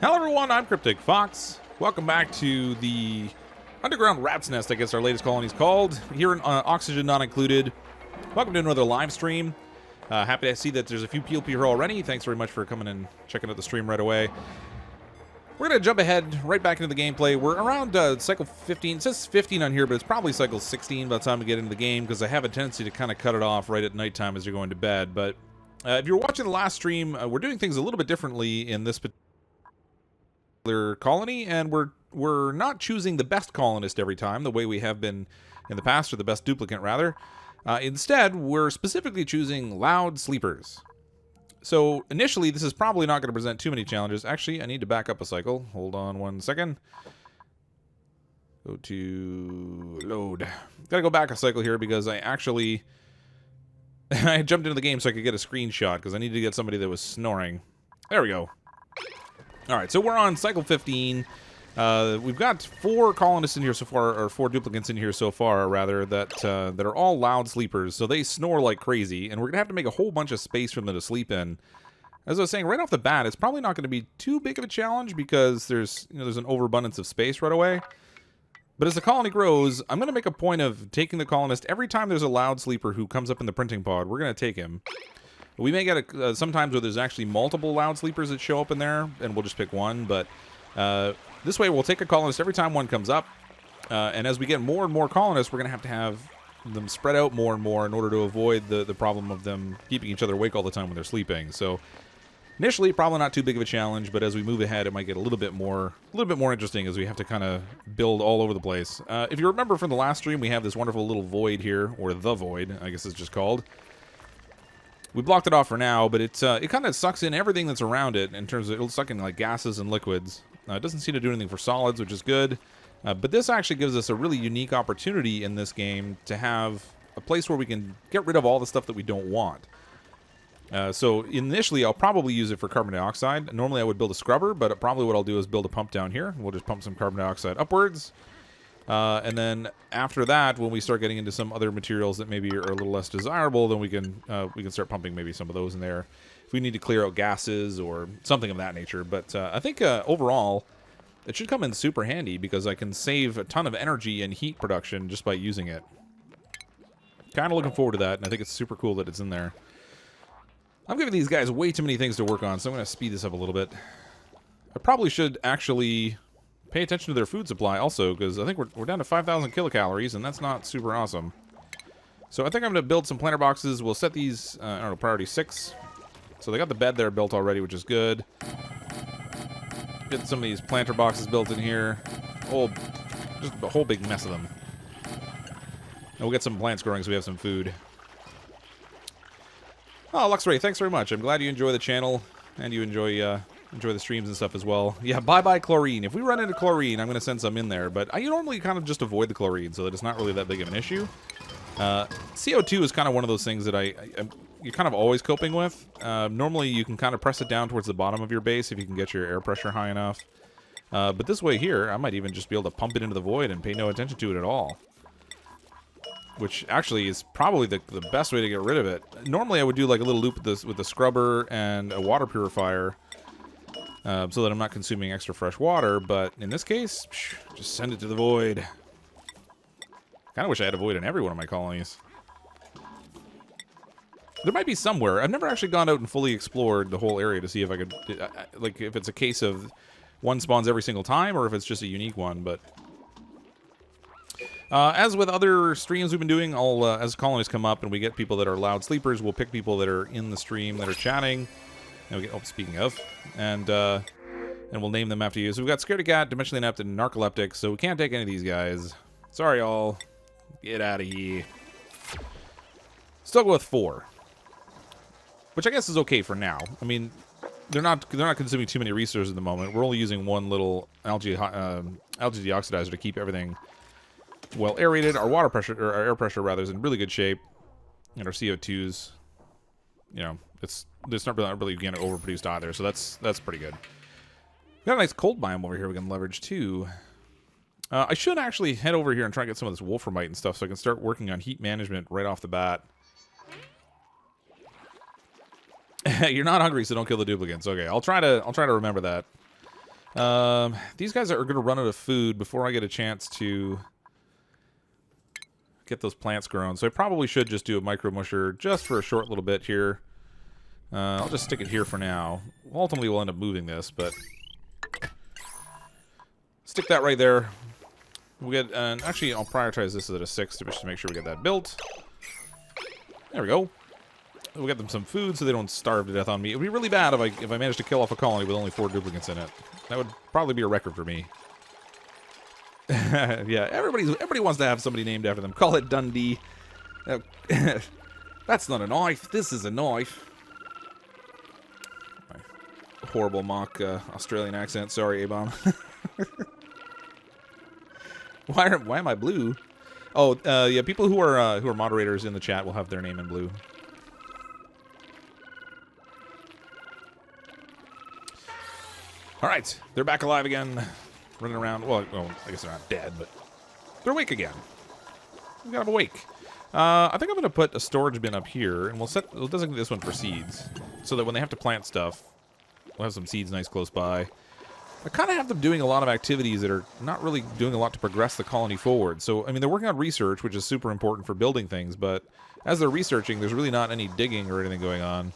Hello everyone, I'm CrypticFox. Welcome back to the Underground Rat's Nest, I guess our latest colony is called. Here in Oxygen Not Included. Welcome to another live stream. Happy to see that there's a few people here already. Thanks very much for coming and checking out the stream right away. We're going to jump ahead right back into the gameplay. We're around cycle 15. It says 15 on here, but it's probably cycle 16 by the time we get into the game, because I have a tendency to kind of cut it off right at nighttime as you're going to bed. But if you're watching the last stream, we're doing things a little bit differently in this particular colony, and we're not choosing the best colonist every time the way we have been in the past, or the best duplicant rather. Instead, we're specifically choosing loud sleepers. So initially this is probably not going to present too many challenges. Actually, I need to back up a cycle. Hold on one second. Go to load. Gotta go back a cycle here because I actually I jumped into the game so I could get a screenshot because I needed to get somebody that was snoring. There we go. Alright, so we're on cycle 15. We've got 4 colonists in here so far, or 4 duplicants in here so far, rather, that are all loud sleepers, so they snore like crazy, and we're going to have to make a whole bunch of space for them to sleep in. As I was saying, right off the bat, it's probably not going to be too big of a challenge, because there's an overabundance of space right away. But as the colony grows, I'm going to make a point of taking the colonist every time there's a loud sleeper who comes up in the printing pod. We're going to take him. We may get sometimes where there's actually multiple loud sleepers that show up in there, and we'll just pick one, but this way we'll take a colonist every time one comes up, and as we get more and more colonists, we're going to have them spread out more and more in order to avoid the problem of them keeping each other awake all the time when they're sleeping. So initially, probably not too big of a challenge, but as we move ahead, it might get a little bit more interesting as we have to kind of build all over the place. If you remember from the last stream, we have this wonderful little void here, or the void, I guess it's just called. We blocked it off for now, but it kind of sucks in everything that's around it in terms of it'll suck in like gases and liquids. It doesn't seem to do anything for solids, which is good. But this actually gives us a really unique opportunity in this game to have a place where we can get rid of all the stuff that we don't want. So initially, I'll probably use it for carbon dioxide. Normally, I would build a scrubber, but probably what I'll do is build a pump down here. We'll just pump some carbon dioxide upwards. And then after that, when we start getting into some other materials that maybe are a little less desirable, then we can start pumping maybe some of those in there if we need to clear out gases or something of that nature. But I think overall, it should come in super handy because I can save a ton of energy and heat production just by using it. Kind of looking forward to that, and I think it's super cool that it's in there. I'm giving these guys way too many things to work on, so I'm going to speed this up a little bit. I probably should actually pay attention to their food supply also, because I think we're down to 5,000 kilocalories, and that's not super awesome. So I think I'm going to build some planter boxes. We'll set these, I don't know, priority 6. So they got the bed there built already, which is good. Get some of these planter boxes built in here. Just a whole big mess of them. And we'll get some plants growing so we have some food. Oh, Luxray, thanks very much. I'm glad you enjoy the channel, and you enjoy the streams and stuff as well. Yeah, bye-bye chlorine. If we run into chlorine, I'm going to send some in there. But I normally kind of just avoid the chlorine so that it's not really that big of an issue. CO2 is kind of one of those things that you're kind of always coping with. Normally, you can kind of press it down towards the bottom of your base if you can get your air pressure high enough. But this way here, I might even just be able to pump it into the void and pay no attention to it at all. Which actually is probably the best way to get rid of it. Normally, I would do like a little loop with the scrubber and a water purifier. So that I'm not consuming extra fresh water, but in this case, just send it to the void. Kind of wish I had a void in every one of my colonies. There might be somewhere. I've never actually gone out and fully explored the whole area to see if I could, like, if it's a case of one spawns every single time, or if it's just a unique one, but as with other streams we've been doing, as colonies come up and we get people that are loud sleepers, we'll pick people that are in the stream that are chatting. Speaking of, and we'll name them after you. So we've got Scaredy Cat, Dimensionally Inept, and Narcoleptic, so we can't take any of these guys. Sorry, y'all. Get out of here. Still go with 4. Which I guess is okay for now. I mean, they're not consuming too many resources at the moment. We're only using one little algae deoxidizer to keep everything well aerated. Our water pressure, or our air pressure rather, is in really good shape. And our CO2's, it's not really going to overproduce either, so that's pretty good. We got a nice cold biome over here we can leverage too. I should actually head over here and try and get some of this wolframite and stuff so I can start working on heat management right off the bat. You're not hungry, so don't kill the duplicates. Okay, I'll try to remember that. These guys are going to run out of food before I get a chance to get those plants grown. So I probably should just do a micro musher just for a short little bit here. I'll just stick it here for now. Ultimately, we'll end up moving this, but stick that right there. We'll get, actually, I'll prioritize this at a 6 just to make sure we get that built. There we go. We'll get them some food so they don't starve to death on me. It would be really bad if I managed to kill off a colony with only 4 duplicates in it. That would probably be a record for me. Yeah, everybody wants to have somebody named after them. Call it Dundee. That's not a knife. This is a knife. My horrible mock Australian accent. Sorry, A-bomb. Why am I blue? Oh, yeah. People who are moderators in the chat will have their name in blue. All right, they're back alive again, running around. Well, I guess they're not dead, but they're awake again. We got them awake. I think I'm going to put a storage bin up here, and we'll designate this one for seeds, so that when they have to plant stuff, we'll have some seeds nice close by. I kind of have them doing a lot of activities that are not really doing a lot to progress the colony forward. So, I mean, they're working on research, which is super important for building things, but as they're researching, there's really not any digging or anything going on.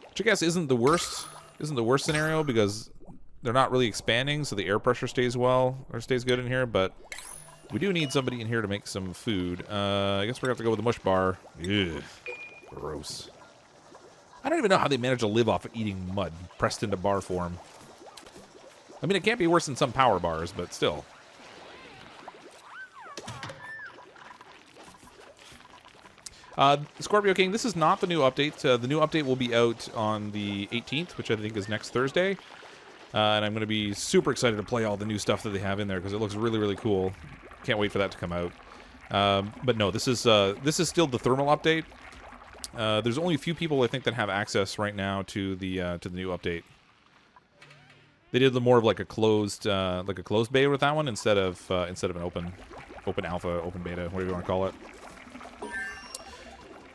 Which I guess isn't the worst scenario, because they're not really expanding, so the air pressure stays good in here, but we do need somebody in here to make some food. I guess we're going to have to go with the mush bar. Ugh, gross. I don't even know how they manage to live off of eating mud pressed into bar form. I mean, it can't be worse than some power bars, but still. Scorpio King, this is not the new update. The new update will be out on the 18th, which I think is next Thursday. And I'm going to be super excited to play all the new stuff that they have in there, because it looks really, really cool. Can't wait for that to come out. But no, this is still the thermal update. There's only a few people, I think, that have access right now to the new update. They did more of like a closed beta with that one instead of an open alpha, open beta, whatever you want to call it.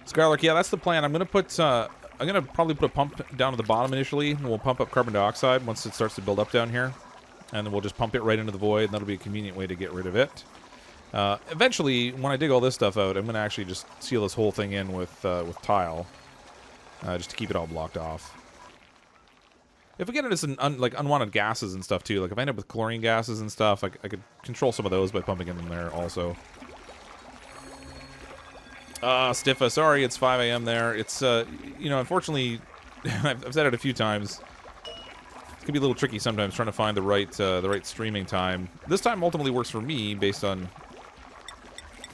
Skylark, yeah, that's the plan. I'm gonna probably put a pump down at the bottom initially, and we'll pump up carbon dioxide once it starts to build up down here, and then we'll just pump it right into the void, and that'll be a convenient way to get rid of it. Eventually, when I dig all this stuff out, I'm gonna actually just seal this whole thing in with tile, just to keep it all blocked off. If we get into some unwanted gases and stuff too, like if I end up with chlorine gases and stuff, I could control some of those by pumping in them there also. Stiffa, sorry, it's 5 a.m. there. It's, unfortunately, I've said it a few times. It can be a little tricky sometimes trying to find the right streaming time. This time ultimately works for me based on,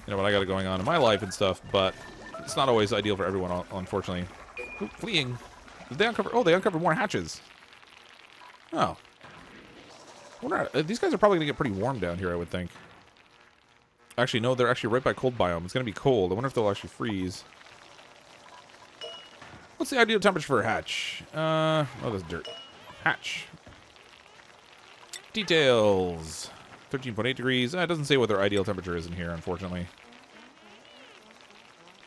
what I got going on in my life and stuff, but it's not always ideal for everyone, unfortunately. Ooh, fleeing. Did they uncover? Oh, they uncovered more hatches. Oh. These guys are probably going to get pretty warm down here, I would think. Actually, no, they're actually right by cold biome. It's going to be cold. I wonder if they'll actually freeze. What's the ideal temperature for a hatch? Oh, that's dirt. Hatch. Details. 13.8 degrees. It doesn't say what their ideal temperature is in here, unfortunately.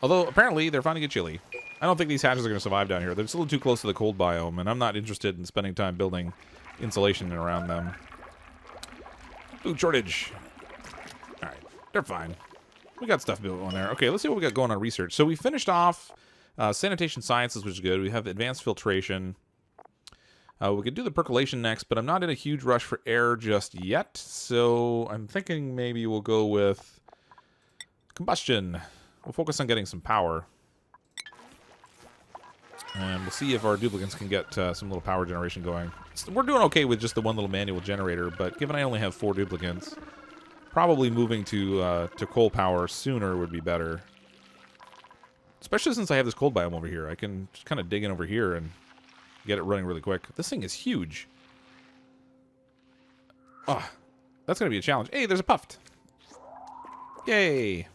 Although, apparently, they're finding it chilly. I don't think these hatches are going to survive down here. They're still too close to the cold biome, and I'm not interested in spending time building insulation around them. Food shortage. Alright, they're fine. We got stuff built on there. Okay, let's see what we got going on research. So we finished off sanitation sciences, which is good. We have advanced filtration. We could do the percolation next, but I'm not in a huge rush for air just yet. So I'm thinking maybe we'll go with combustion. We'll focus on getting some power. And we'll see if our duplicates can get some little power generation going. We're doing okay with just the one little manual generator, but given I only have 4 duplicates, probably moving to coal power sooner would be better. Especially since I have this cold biome over here. I can just kind of dig in over here and get it running really quick. This thing is huge. Oh, that's going to be a challenge. Hey, there's a puffed. Yay. I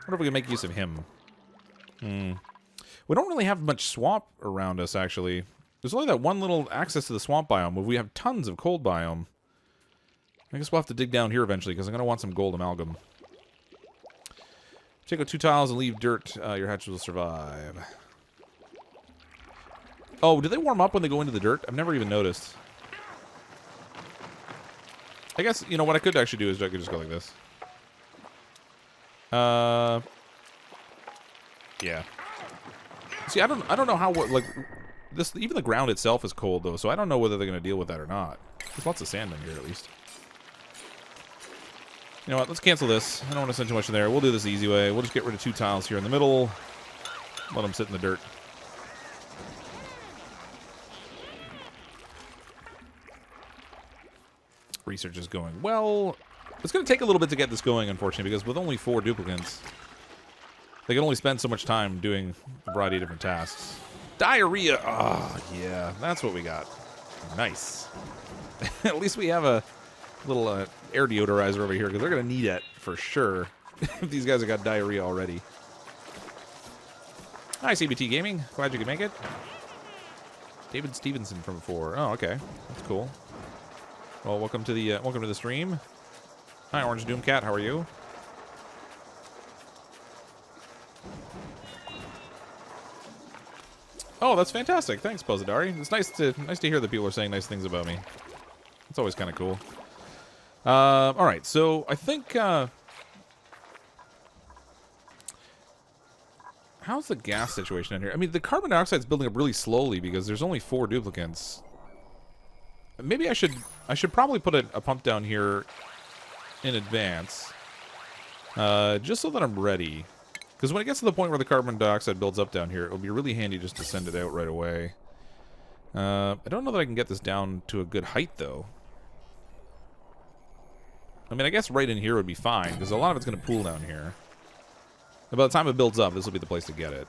wonder if we can make use of him. We don't really have much swamp around us, actually. There's only that one little access to the swamp biome, but we have tons of cold biome. I guess we'll have to dig down here eventually, because I'm going to want some gold amalgam. Take out 2 tiles and leave dirt. Your hatch will survive. Oh, do they warm up when they go into the dirt? I've never even noticed. I guess, you know, what I could actually do is I could just go like this. Yeah. See, I don't know how, like, this, even the ground itself is cold, though, so I don't know whether they're going to deal with that or not. There's lots of sand in here, at least. You know what, let's cancel this. I don't want to send too much in there. We'll do this the easy way. We'll just get rid of 2 tiles here in the middle. Let them sit in the dirt. Research is going well. It's going to take a little bit to get this going, unfortunately, because with only 4 duplicants, they can only spend so much time doing a variety of different tasks. Diarrhea! Oh, yeah, that's what we got. Nice. At least we have a little air deodorizer over here, because they're going to need it for sure if these guys have got diarrhea already. Hi, CBT Gaming. Glad you could make it. David Stevenson from before. Oh, okay. That's cool. Well, welcome to the stream. Hi, Orange Doom Cat. How are you? Oh, that's fantastic. Thanks, Pozadari. It's nice to hear that people are saying nice things about me. It's always kind of cool. All right, so I think how's the gas situation in here? I mean, the carbon dioxide's building up really slowly because there's only 4 duplicants. Maybe I should probably put a pump down here in advance, just so that I'm ready. Because when it gets to the point where the carbon dioxide builds up down here, it would be really handy just to send it out right away. I don't know that I can get this down to a good height, though. I mean, I guess right in here would be fine, because a lot of it's going to pool down here. And by the time it builds up, this will be the place to get it.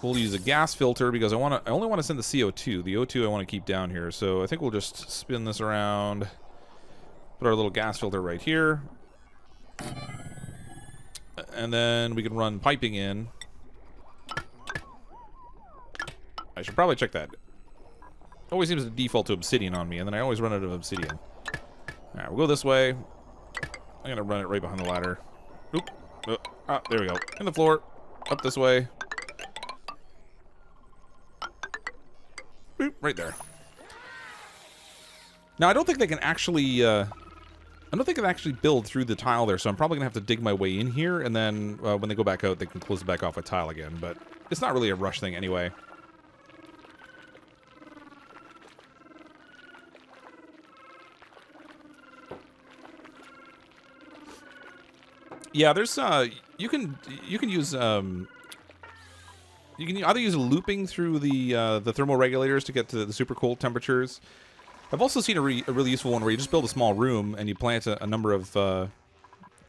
We'll use a gas filter because I only want to send the CO2. The O2 I want to keep down here. So I think we'll just spin this around. Put our little gas filter right here. And then we can run piping in. I should probably check that. Always seems to default to obsidian on me, and then I always run out of obsidian. Alright, we'll go this way. I'm going to run it right behind the ladder. Oop. Oh, there we go. In the floor. Up this way. Boop, right there. Now, I don't think they can actually, build through the tile there, so I'm probably going to have to dig my way in here, and then when they go back out, they can close it back off with tile again, but it's not really a rush thing anyway. Yeah, there's, you can use, you can either use looping through the thermal regulators to get to the super cold temperatures. I've also seen a really useful one where you just build a small room and you plant a number of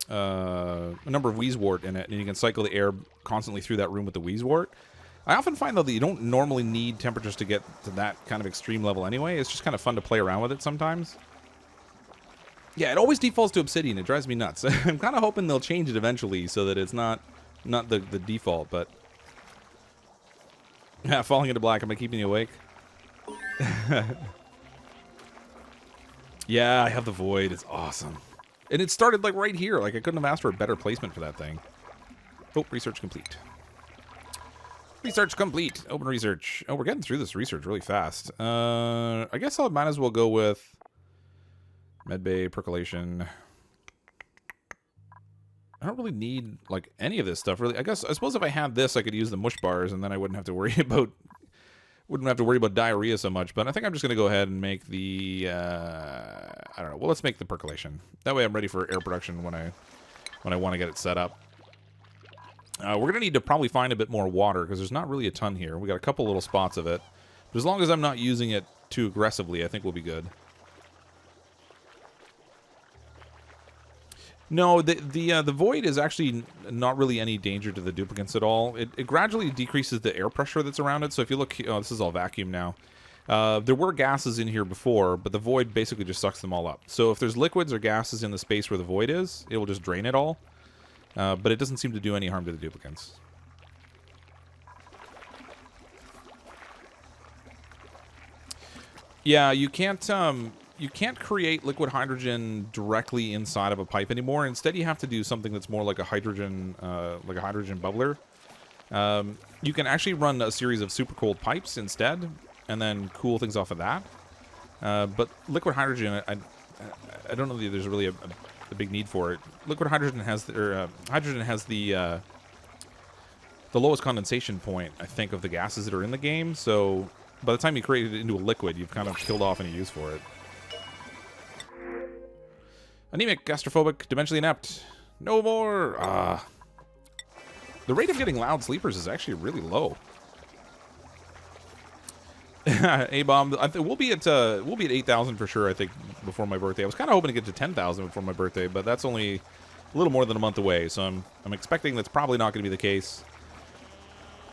wheezewort in it, and you can cycle the air constantly through that room with the wheezewort. I often find, though, that you don't normally need temperatures to get to that kind of extreme level anyway. It's just kind of fun to play around with it sometimes. Yeah, it always defaults to obsidian. It drives me nuts. I'm kind of hoping they'll change it eventually so that it's not the default, but... Yeah, falling into black. Am I keeping you awake? Yeah, I have the void. It's awesome. And it started, like, right here. Like, I couldn't have asked for a better placement for that thing. Oh, research complete. Research complete. Open research. Oh, we're getting through this research really fast. I guess I might as well go with medbay, percolation. I don't really need, like, any of this stuff, really. I suppose if I had this, I could use the mush bars, and then I wouldn't have to worry about diarrhea so much. But I think I'm just going to go ahead and make the, I don't know. Well, let's make the percolation. That way I'm ready for air production when I want to get it set up. We're going to need to probably find a bit more water, because there's not really a ton here. We got a couple little spots of it. But as long as I'm not using it too aggressively, I think we'll be good. No, the void is actually not really any danger to the duplicants at all. It gradually decreases the air pressure that's around it. So if you look, oh, this is all vacuum now. There were gases in here before, but the void basically just sucks them all up. So if there's liquids or gases in the space where the void is, it will just drain it all. But it doesn't seem to do any harm to the duplicants. Yeah, you can't create liquid hydrogen directly inside of a pipe anymore. Instead, you have to do something that's more like a hydrogen bubbler. You can actually run a series of super cold pipes instead, and then cool things off of that. But liquid hydrogen, I don't know that there's really a big need for it. Liquid hydrogen has hydrogen has the lowest condensation point, I think, of the gases that are in the game. So by the time you create it into a liquid, you've kind of killed off any use for it. Anemic, gastrophobic, dimensionally inept. No more. The rate of getting loud sleepers is actually really low. A-bomb. We'll be at 8,000 for sure, I think, before my birthday. I was kind of hoping to get to 10,000 before my birthday, but that's only a little more than a month away, so I'm expecting that's probably not going to be the case.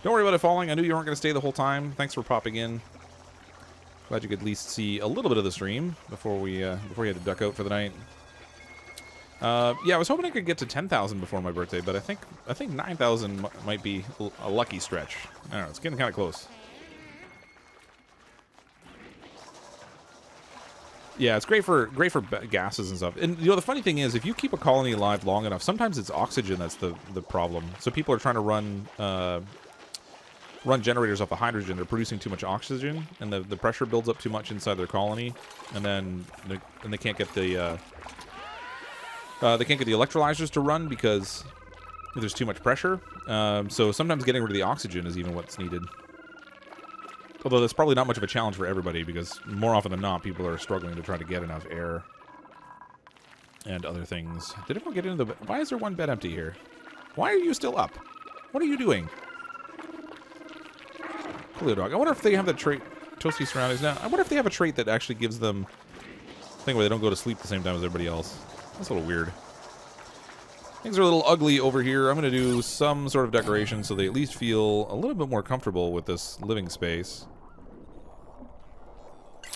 Don't worry about it falling. I knew you weren't going to stay the whole time. Thanks for popping in. Glad you could at least see a little bit of the stream before we had to duck out for the night. Yeah, I was hoping I could get to 10,000 before my birthday, but I think 9,000 might be a lucky stretch. I don't know. It's getting kind of close. Yeah, it's great for gases and stuff. And you know, the funny thing is, if you keep a colony alive long enough, sometimes it's oxygen that's the problem. So people are trying to run generators off of hydrogen. They're producing too much oxygen, and the pressure builds up too much inside their colony, and then they can't get the electrolyzers to run because there's too much pressure. So sometimes getting rid of the oxygen is even what's needed. Although that's probably not much of a challenge for everybody, because more often than not, people are struggling to try to get enough air and other things. Did everyone get into the... Why is there one bed empty here? Why are you still up? What are you doing? Coolio dog. I wonder if they have the trait... Toasty surroundings now. I wonder if they have a trait that actually gives them a thing where they don't go to sleep at the same time as everybody else. That's a little weird. Things are a little ugly over here. I'm going to do some sort of decoration so they at least feel a little bit more comfortable with this living space.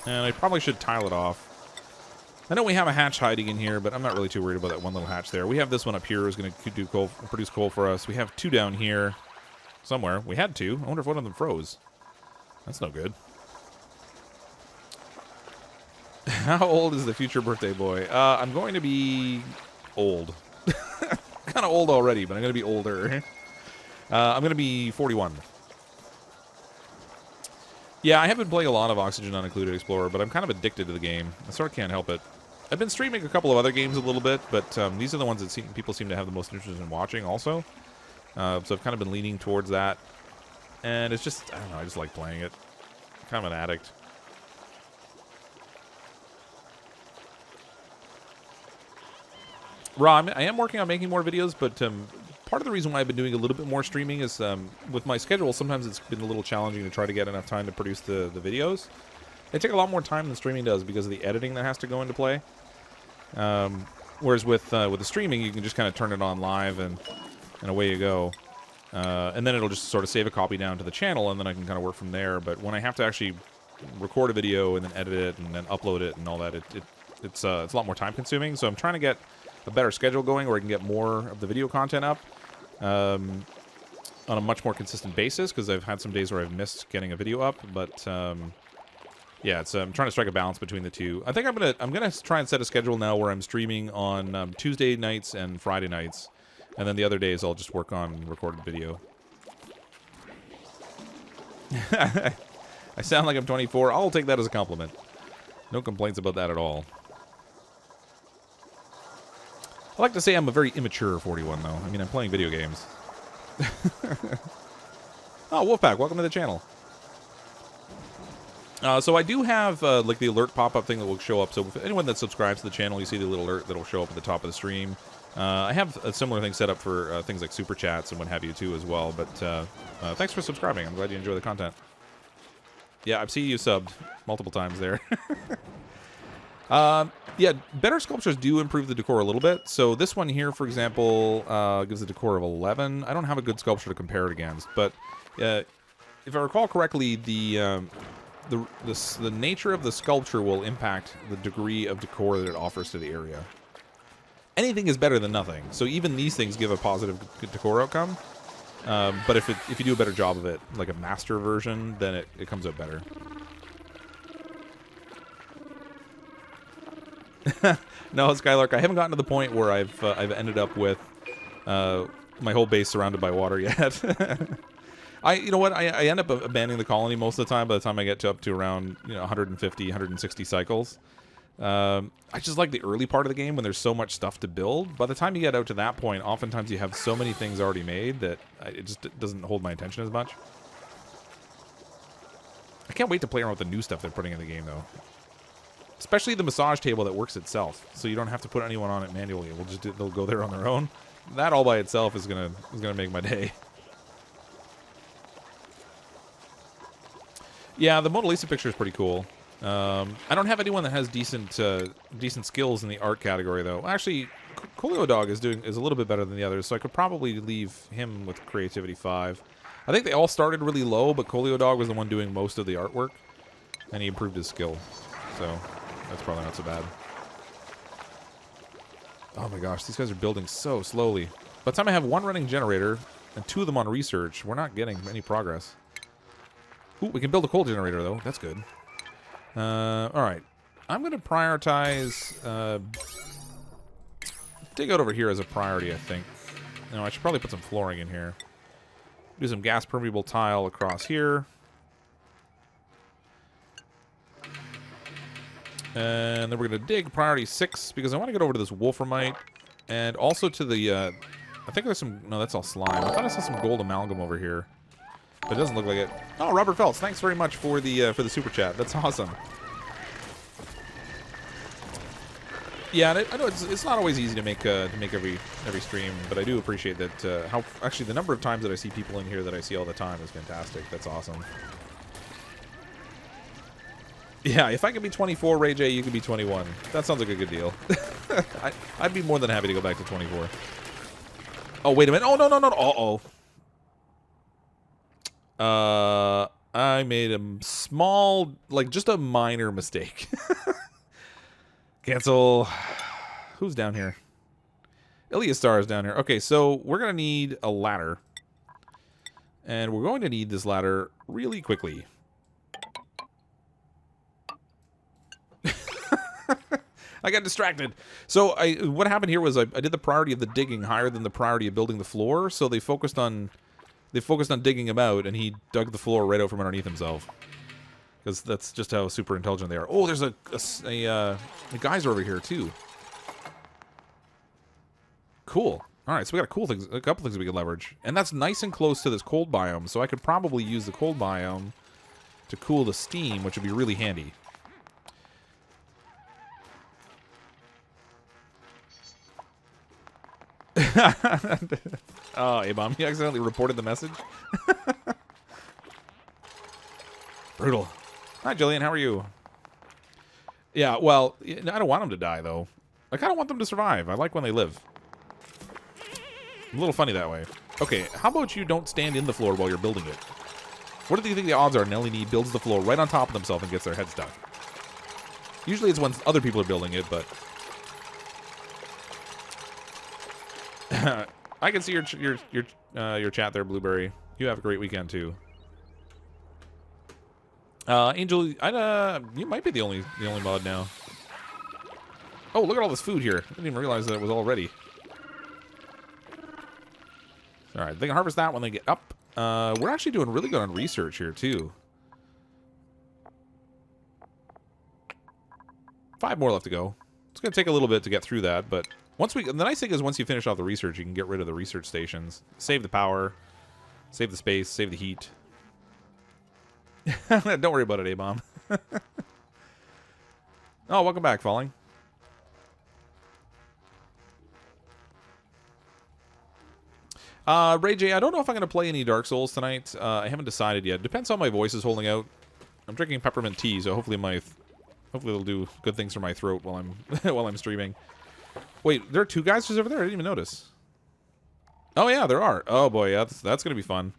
And I probably should tile it off. I know we have a hatch hiding in here, but I'm not really too worried about that one little hatch there. We have this one up here who's going to produce coal for us. We have two down here somewhere. We had two. I wonder if one of them froze. That's no good. How old is the future birthday boy? I'm going to be old. Kind of old already, but I'm going to be older. I'm going to be 41. Yeah, I have been playing a lot of Oxygen Unincluded Explorer, but I'm kind of addicted to the game. I sort of can't help it. I've been streaming a couple of other games a little bit, but these are the ones that people seem to have the most interest in watching also. So I've kind of been leaning towards that. And it's just, I don't know, I just like playing it. I'm kind of an addict. Raw, I am working on making more videos, but part of the reason why I've been doing a little bit more streaming is with my schedule, sometimes it's been a little challenging to try to get enough time to produce the videos. They take a lot more time than streaming does because of the editing that has to go into play. Whereas with the streaming, you can just kind of turn it on live and away you go. And then it'll just sort of save a copy down to the channel, and then I can kind of work from there. But when I have to actually record a video and then edit it and then upload it and all that, it's a lot more time consuming. So I'm trying to get a better schedule going where I can get more of the video content up on a much more consistent basis, because I've had some days where I've missed getting a video up. But yeah, I'm trying to strike a balance between the two. I think I'm gonna try and set a schedule now where I'm streaming on Tuesday nights and Friday nights, and then the other days I'll just work on recorded video. I sound like I'm 24. I'll take that as a compliment. No complaints about that at all. I like to say I'm a very immature 41, though. I mean, I'm playing video games. Oh, Wolfpack, welcome to the channel. So I do have, like, the alert pop-up thing that will show up. So if anyone that subscribes to the channel, you see the little alert that will show up at the top of the stream. I have a similar thing set up for things like Super Chats and what have you, too, as well. But thanks for subscribing. I'm glad you enjoy the content. Yeah, I've seen you subbed multiple times there. Yeah, better sculptures do improve the decor a little bit. So this one here, for example, gives a decor of 11. I don't have a good sculpture to compare it against, but if I recall correctly, the nature of the sculpture will impact the degree of decor that it offers to the area. Anything is better than nothing, so even these things give a positive decor outcome. But if you do a better job of it, like a master version, then it comes out better. No, Skylark, I haven't gotten to the point where I've ended up with my whole base surrounded by water yet. You know what? I end up abandoning the colony most of the time by the time I get to up to around 150, 160 cycles. I just like the early part of the game when there's so much stuff to build. By the time you get out to that point, oftentimes you have so many things already made that it just doesn't hold my attention as much. I can't wait to play around with the new stuff they're putting in the game, though. Especially the massage table that works itself, so you don't have to put anyone on it manually. They'll go there on their own. That all by itself is gonna make my day. Yeah, the Mona Lisa picture is pretty cool. I don't have anyone that has decent skills in the art category, though. Actually, Coolio Dog is a little bit better than the others, so I could probably leave him with Creativity 5. I think they all started really low, but Coolio Dog was the one doing most of the artwork, and he improved his skill. So that's probably not so bad. Oh my gosh, these guys are building so slowly. By the time I have one running generator and 2 of them on research, we're not getting any progress. Ooh, we can build a coal generator, though. That's good. Alright. I'm going to prioritize... dig out over here as a priority, I think. No, I should probably put some flooring in here. Do some gas permeable tile across here. And then we're going to dig priority 6 because I want to get over to this wolframite. And also to the... I think there's some... No, that's all slime. I thought I saw some gold amalgam over here. But it doesn't look like it. Oh, Robert Phelps, thanks very much for the super chat. That's awesome. Yeah, and I know it's not always easy to make every stream, but I do appreciate that. How actually the number of times that I see people in here that I see all the time is fantastic. That's awesome. Yeah, if I could be 24, Ray J, you could be 21. That sounds like a good deal. I'd be more than happy to go back to 24. Oh, wait a minute. Oh, no. Uh-oh. I made a small, like, just a minor mistake. Cancel. Who's down here? Iliastar is down here. Okay, so we're going to need a ladder. And we're going to need this ladder really quickly. I got distracted. So what happened here was I did the priority of the digging higher than the priority of building the floor. So they focused on digging him out, and he dug the floor right out from underneath himself. Because that's just how super intelligent they are. Oh, there's a geyser over here too. Cool. All right, so we got a couple things we can leverage, and that's nice and close to this cold biome. So I could probably use the cold biome to cool the steam, which would be really handy. Oh, hey, Mom, you accidentally reported the message? Brutal. Hi, Jillian, how are you? Yeah, well, I don't want them to die, though. I kind of want them to survive. I like when they live. A little funny that way. Okay, how about you don't stand in the floor while you're building it? What do you think the odds are Nelly builds the floor right on top of themselves and gets their head stuck? Usually it's when other people are building it, but... I can see your chat there, Blueberry. You have a great weekend too. Angel, you might be the only mod now. Oh, look at all this food here. I didn't even realize that it was all ready. All right, they can harvest that when they get up. We're actually doing really good on research here too. 5 more left to go. It's gonna take a little bit to get through that, but. The nice thing is once you finish off the research, you can get rid of the research stations. Save the power. Save the space. Save the heat. Don't worry about it, A-Bomb. Oh, welcome back, Falling. Ray J, I don't know if I'm going to play any Dark Souls tonight. I haven't decided yet. Depends how my voice is holding out. I'm drinking peppermint tea, so hopefully it'll do good things for my throat while I'm streaming. Wait, there are 2 guys just over there? I didn't even notice. Oh, yeah, there are. Oh, boy, yeah, that's going to be fun.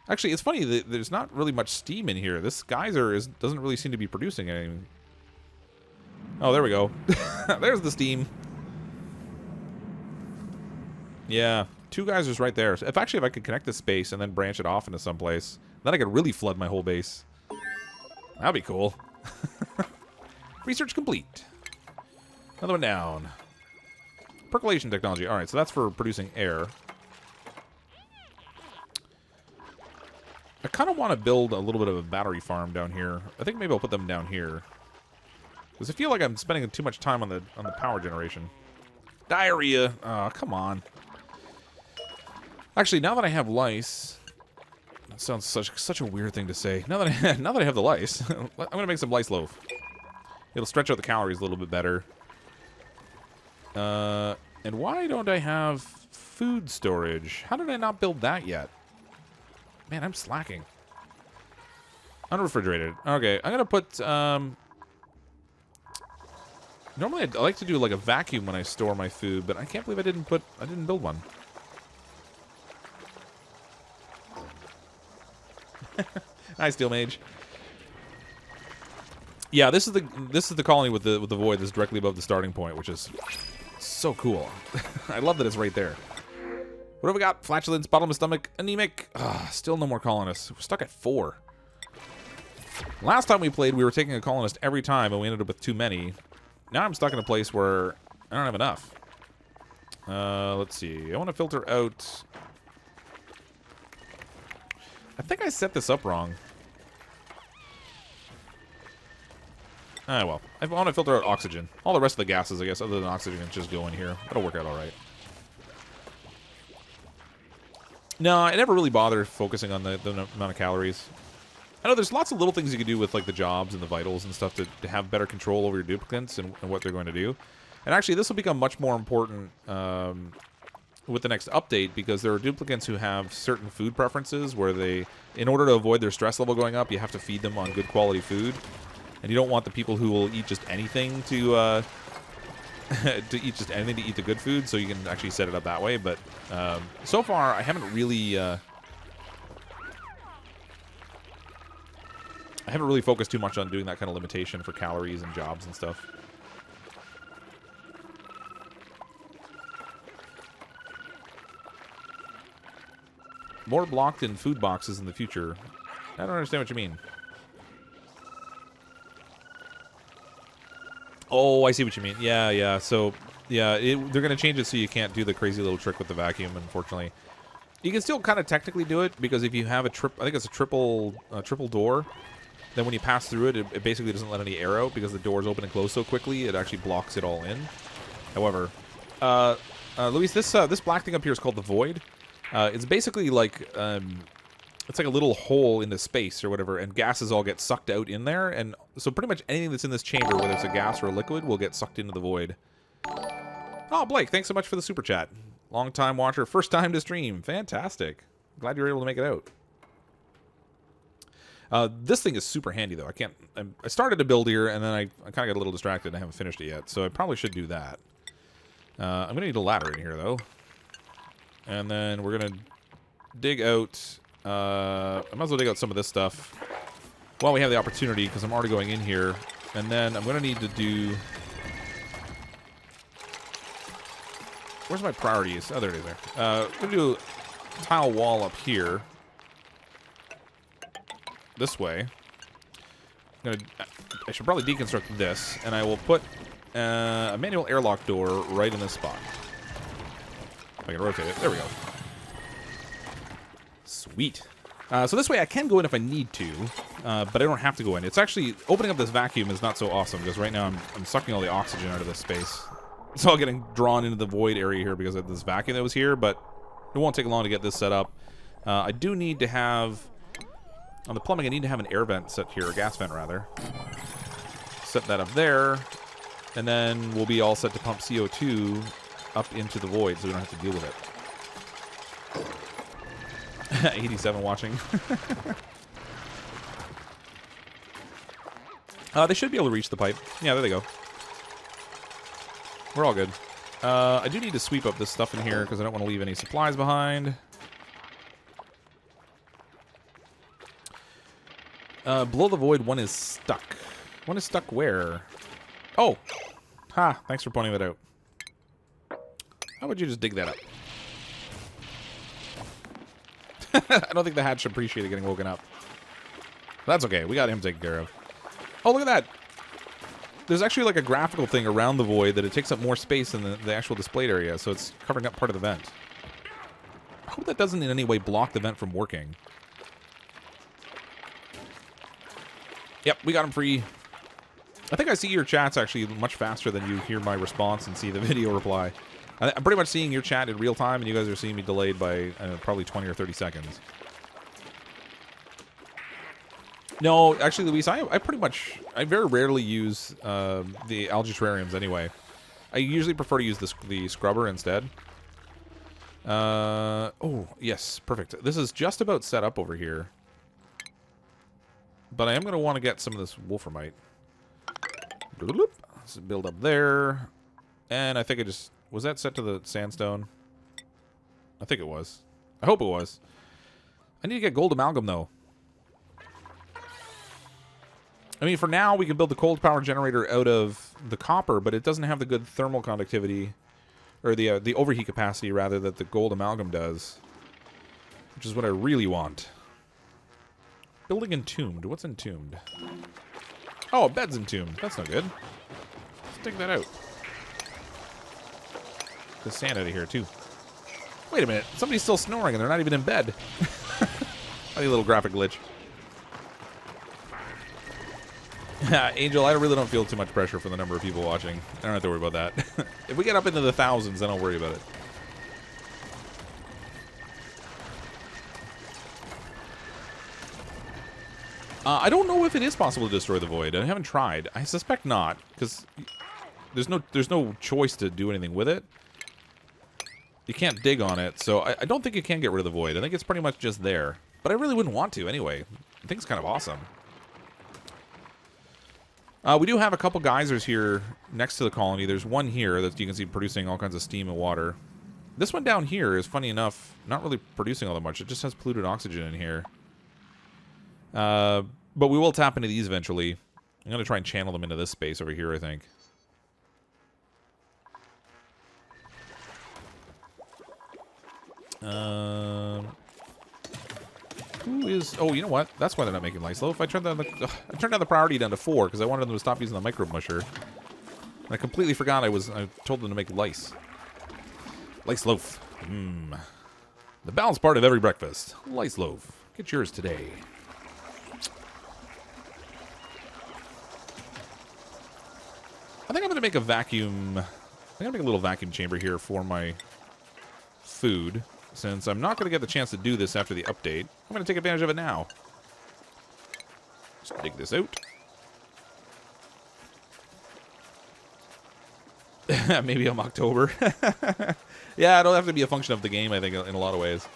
Actually, it's funny that there's not really much steam in here. This geyser doesn't really seem to be producing anything. Oh, there we go. There's the steam. Yeah, 2 geysers right there. If I could connect this space and then branch it off into someplace, then I could really flood my whole base. That'd be cool. Research complete. Another one down. Percolation technology. All right, so that's for producing air. kind of want to build a little bit of a battery farm down here. I think maybe I'll put them down here. Because I feel like I'm spending too much time on the power generation. Diarrhea. Oh, come on. Actually, now that I have lice... That sounds such a weird thing to say. Now that I have the lice, I'm going to make some lice loaf. It'll stretch out the calories a little bit better. And why don't I have food storage? How did I not build that yet? Man, I'm slacking. Unrefrigerated. Okay, I'm going to put... Normally, I like to do like a vacuum when I store my food, but I can't believe I didn't build one. Hi, Steel Mage. Yeah, this is the colony with the void that's directly above the starting point, which is so cool. I love that it's right there. What have we got? Flatulence, bottom of stomach, anemic. Still no more colonists. We're stuck at 4. Last time we played, we were taking a colonist every time, and we ended up with too many. Now I'm stuck in a place where I don't have enough. Let's see. I want to filter out... I think I set this up wrong. Well. I want to filter out oxygen. All the rest of the gases, I guess, other than oxygen, can just go in here. That'll work out alright. No, I never really bothered focusing on the amount of calories. I know there's lots of little things you can do with like the jobs and the vitals and stuff to have better control over your duplicates and what they're going to do. And actually, this will become much more important with the next update, because there are duplicants who have certain food preferences where they, in order to avoid their stress level going up, you have to feed them on good quality food. And you don't want the people who will eat just anything to eat the good food, so you can actually set it up that way. But so far, I haven't really focused too much on doing that kind of limitation for calories and jobs and stuff. More blocked in food boxes in the future. I don't understand what you mean. Oh, I see what you mean. Yeah. So, yeah, they're going to change it so you can't do the crazy little trick with the vacuum, unfortunately. You can still kind of technically do it, because if you have I think it's a triple door, then when you pass through it, it basically doesn't let any air out, because the doors open and close so quickly, it actually blocks it all in. However, Luis, this black thing up here is called the void. It's basically like it's like a little hole in the space or whatever, and gases all get sucked out in there, and so pretty much anything that's in this chamber, whether it's a gas or a liquid, will get sucked into the void. Oh, Blake, thanks so much for the super chat. Long time watcher, first time to stream. Fantastic. Glad you were able to make it out. This thing is super handy, though. I started to build here, and then I kind of got a little distracted. I haven't finished it yet, so I probably should do that. I'm going to need a ladder in here, though. And then we're going to dig out... I might as well dig out some of this stuff while we have the opportunity, because I'm already going in here. And then I'm going to need to do... Where's my priorities? Oh, there it is there. I'm going to do a tile wall up here. This way. I should probably deconstruct this, and I will put a manual airlock door right in this spot. If I can rotate it. There we go. Sweet. So this way I can go in if I need to, but I don't have to go in. It's actually, opening up this vacuum is not so awesome, because right now I'm sucking all the oxygen out of this space. It's all getting drawn into the void area here because of this vacuum that was here, but it won't take long to get this set up. I do need to have, on the plumbing, I need to have an air vent set here, a gas vent rather. Set that up there, and then we'll be all set to pump CO2 up into the void, so we don't have to deal with it. 87 watching. They should be able to reach the pipe. Yeah, there they go. We're all good. I do need to sweep up this stuff in here because I don't want to leave any supplies behind. Below the void, one is stuck. One is stuck where? Oh! Ha! Thanks for pointing that out. How would you just dig that up? I don't think the hatch appreciated getting woken up. That's okay. We got him taken care of. Oh, look at that. There's actually like a graphical thing around the void that it takes up more space than the actual displayed area, so it's covering up part of the vent. I hope that doesn't in any way block the vent from working. Yep, we got him free. I think I see your chats actually much faster than you hear my response and see the video reply. I'm pretty much seeing your chat in real time, and you guys are seeing me delayed by probably 20 or 30 seconds. No, actually, Luis, I very rarely use the algae terrariums anyway. I usually prefer to use the scrubber instead. Oh, yes, perfect. This is just about set up over here. But I am going to want to get some of this wolframite. Let's build up there. And I think was that set to the sandstone? I think it was. I hope it was. I need to get gold amalgam, though. I mean, for now, we can build the cold power generator out of the copper, but it doesn't have the good thermal conductivity, or the overheat capacity, rather, that the gold amalgam does, which is what I really want. Building entombed. What's entombed? Oh, a bed's entombed. That's not good. Let's take that out. Get the sand out of here, too. Wait a minute. Somebody's still snoring, and they're not even in bed. A little graphic glitch. Angel, I really don't feel too much pressure for the number of people watching. I don't have to worry about that. If we get up into the thousands, then I'll worry about it. I don't know if it is possible to destroy the void. I haven't tried. I suspect not, because there's no choice to do anything with it. You can't dig on it, so I don't think you can get rid of the void. I think it's pretty much just there. But I really wouldn't want to anyway. I think it's kind of awesome. We do have a couple geysers here next to the colony. There's one here that you can see producing all kinds of steam and water. This one down here is, funny enough, not really producing all that much. It just has polluted oxygen in here. But we will tap into these eventually. I'm going to try and channel them into this space over here, I think. Who is... Oh, you know what? That's why they're not making lice loaf. I turned down the priority down to 4 because I wanted them to stop using the micro musher. And I completely forgot I told them to make lice. Lice loaf. The balanced part of every breakfast. Lice loaf. Get yours today. I think I'm going to make a vacuum... I'm going to make a little vacuum chamber here for my food. Since I'm not going to get the chance to do this after the update, I'm going to take advantage of it now. Just dig this out. Maybe I'm October. Yeah, it'll have to be a function of the game, I think, in a lot of ways.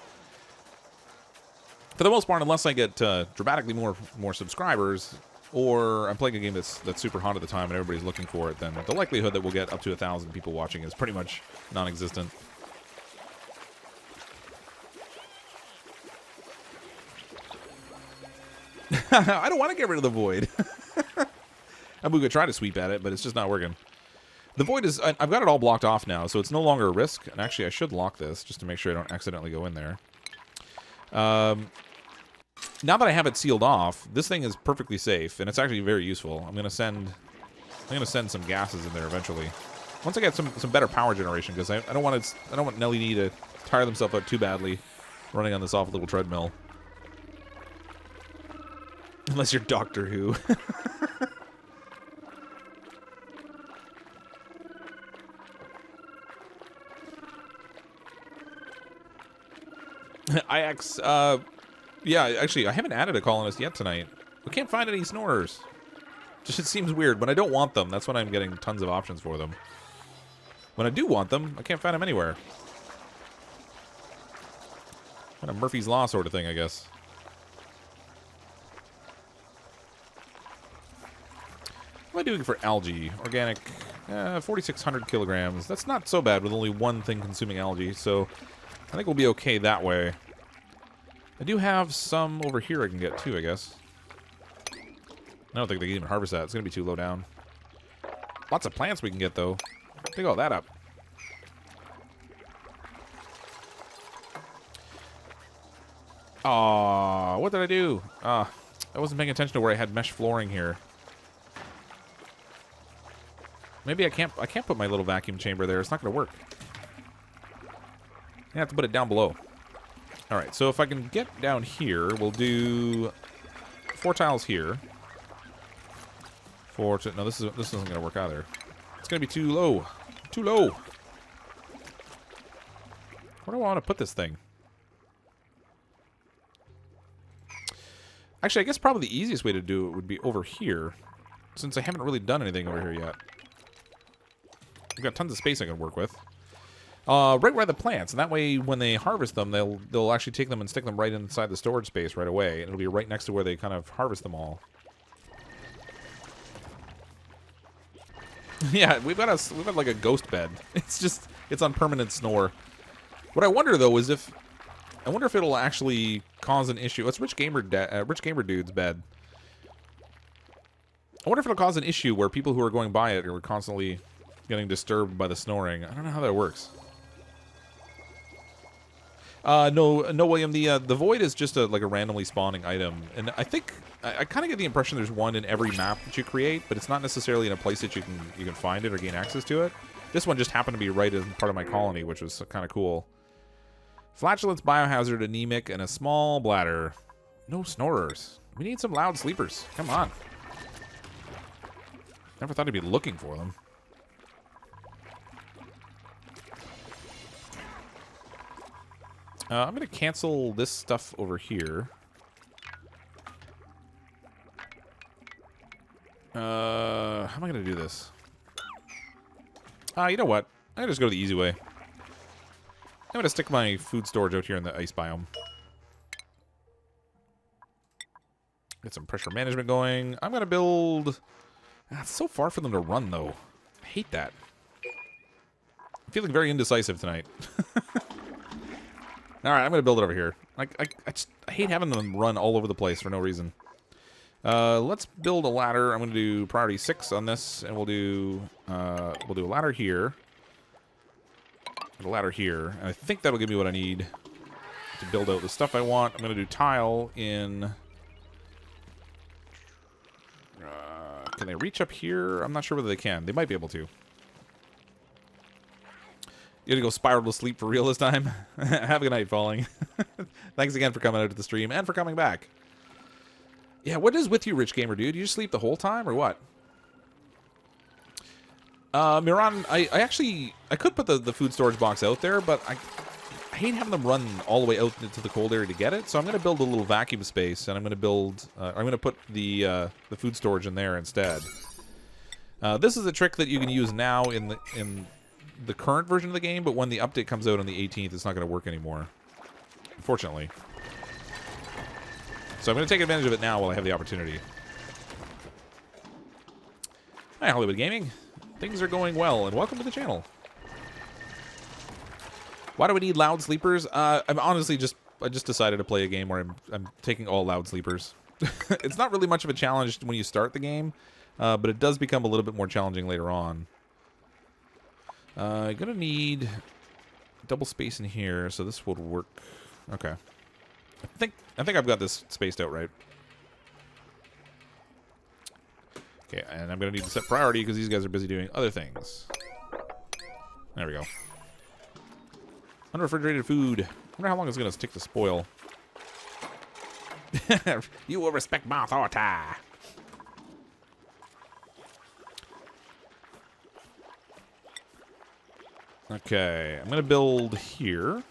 For the most part, unless I get dramatically more subscribers, or I'm playing a game that's super hot at the time and everybody's looking for it, then the likelihood that we'll get up to 1,000 people watching is pretty much non-existent. I don't want to get rid of the void. I'm going to try to sweep at it, but it's just not working. The void is... I've got it all blocked off now, so it's no longer a risk. And actually, I should lock this just to make sure I don't accidentally go in there. Now that I have it sealed off, this thing is perfectly safe, and it's actually very useful. I'm going to send some gases in there eventually. Once I get some better power generation, because I don't want Nelly to tire themselves out too badly running on this awful little treadmill. Unless you're Doctor Who. Yeah, actually, I haven't added a colonist yet tonight. We can't find any snorers. Just seems weird. When I don't want them, that's when I'm getting tons of options for them. When I do want them, I can't find them anywhere. Kind of Murphy's Law sort of thing, I guess. What am I doing for algae? Organic, 4,600 kilograms. That's not so bad with only one thing consuming algae, so I think we'll be okay that way. I do have some over here I can get too, I guess. I don't think they can even harvest that. It's going to be too low down. Lots of plants we can get, though. Dig all that up. Aw, what did I do? I wasn't paying attention to where I had mesh flooring here. Maybe I can't put my little vacuum chamber there. It's not going to work. I have to put it down below. All right, so if I can get down here, we'll do 4 tiles here. No, this isn't gonna work either. It's gonna be too low. Too low. Where do I want to put this thing? Actually, I guess probably the easiest way to do it would be over here, since I haven't really done anything over here yet. I've got tons of space I can work with. Right where the plants, and that way when they harvest them, they'll actually take them and stick them right inside the storage space right away, and it'll be right next to where they kind of harvest them all. Yeah, we've got like a ghost bed. It's on permanent snore. What I wonder though is if it'll actually cause an issue. It's Rich Gamer Dude's bed. I wonder if it'll cause an issue where people who are going by it are constantly getting disturbed by the snoring. I don't know how that works. No, William. The void is just like a randomly spawning item, and I think I kind of get the impression there's one in every map that you create, but it's not necessarily in a place that you can find it or gain access to it. This one just happened to be right as part of my colony, which was kind of cool. Flatulence, biohazard, anemic, and a small bladder. No snorers. We need some loud sleepers. Come on. Never thought I'd be looking for them. I'm going to cancel this stuff over here. How am I going to do this? You know what? I'm going to just go the easy way. I'm going to stick my food storage out here in the ice biome. Get some pressure management going. I'm going to build... it's so far for them to run, though. I hate that. I'm feeling very indecisive tonight. Alright, I'm going to build it over here. I hate having them run all over the place for no reason. Let's build a ladder. I'm going to do priority 6 on this, and we'll do a ladder here. And a ladder here. And I think that'll give me what I need to build out the stuff I want. I'm going to do tile in... can they reach up here? I'm not sure whether they can. They might be able to. You gonna go spiral to sleep for real this time? Have a good night, Falling. Thanks again for coming out to the stream and for coming back. Yeah, what is with you, Rich Gamer Dude? You just sleep the whole time or what? Miran, I could put the food storage box out there, but I hate having them run all the way out into the cold area to get it. So I'm gonna build a little vacuum space, and I'm gonna put the food storage in there instead. This is a trick that you can use now in the current version of the game, but when the update comes out on the 18th, it's not going to work anymore, unfortunately. So I'm going to take advantage of it now while I have the opportunity. Hi, Hollywood Gaming. Things are going well, and welcome to the channel. Why do we need loud sleepers? I'm honestly I just decided to play a game where I'm taking all loud sleepers. It's not really much of a challenge when you start the game, but it does become a little bit more challenging later on. I'm gonna need double space in here, so this would work. Okay. I think I've got this spaced out right. Okay, and I'm gonna need to set priority because these guys are busy doing other things. There we go. Unrefrigerated food. I wonder how long it's gonna take to spoil. You will respect my authority. Okay, I'm going to build here.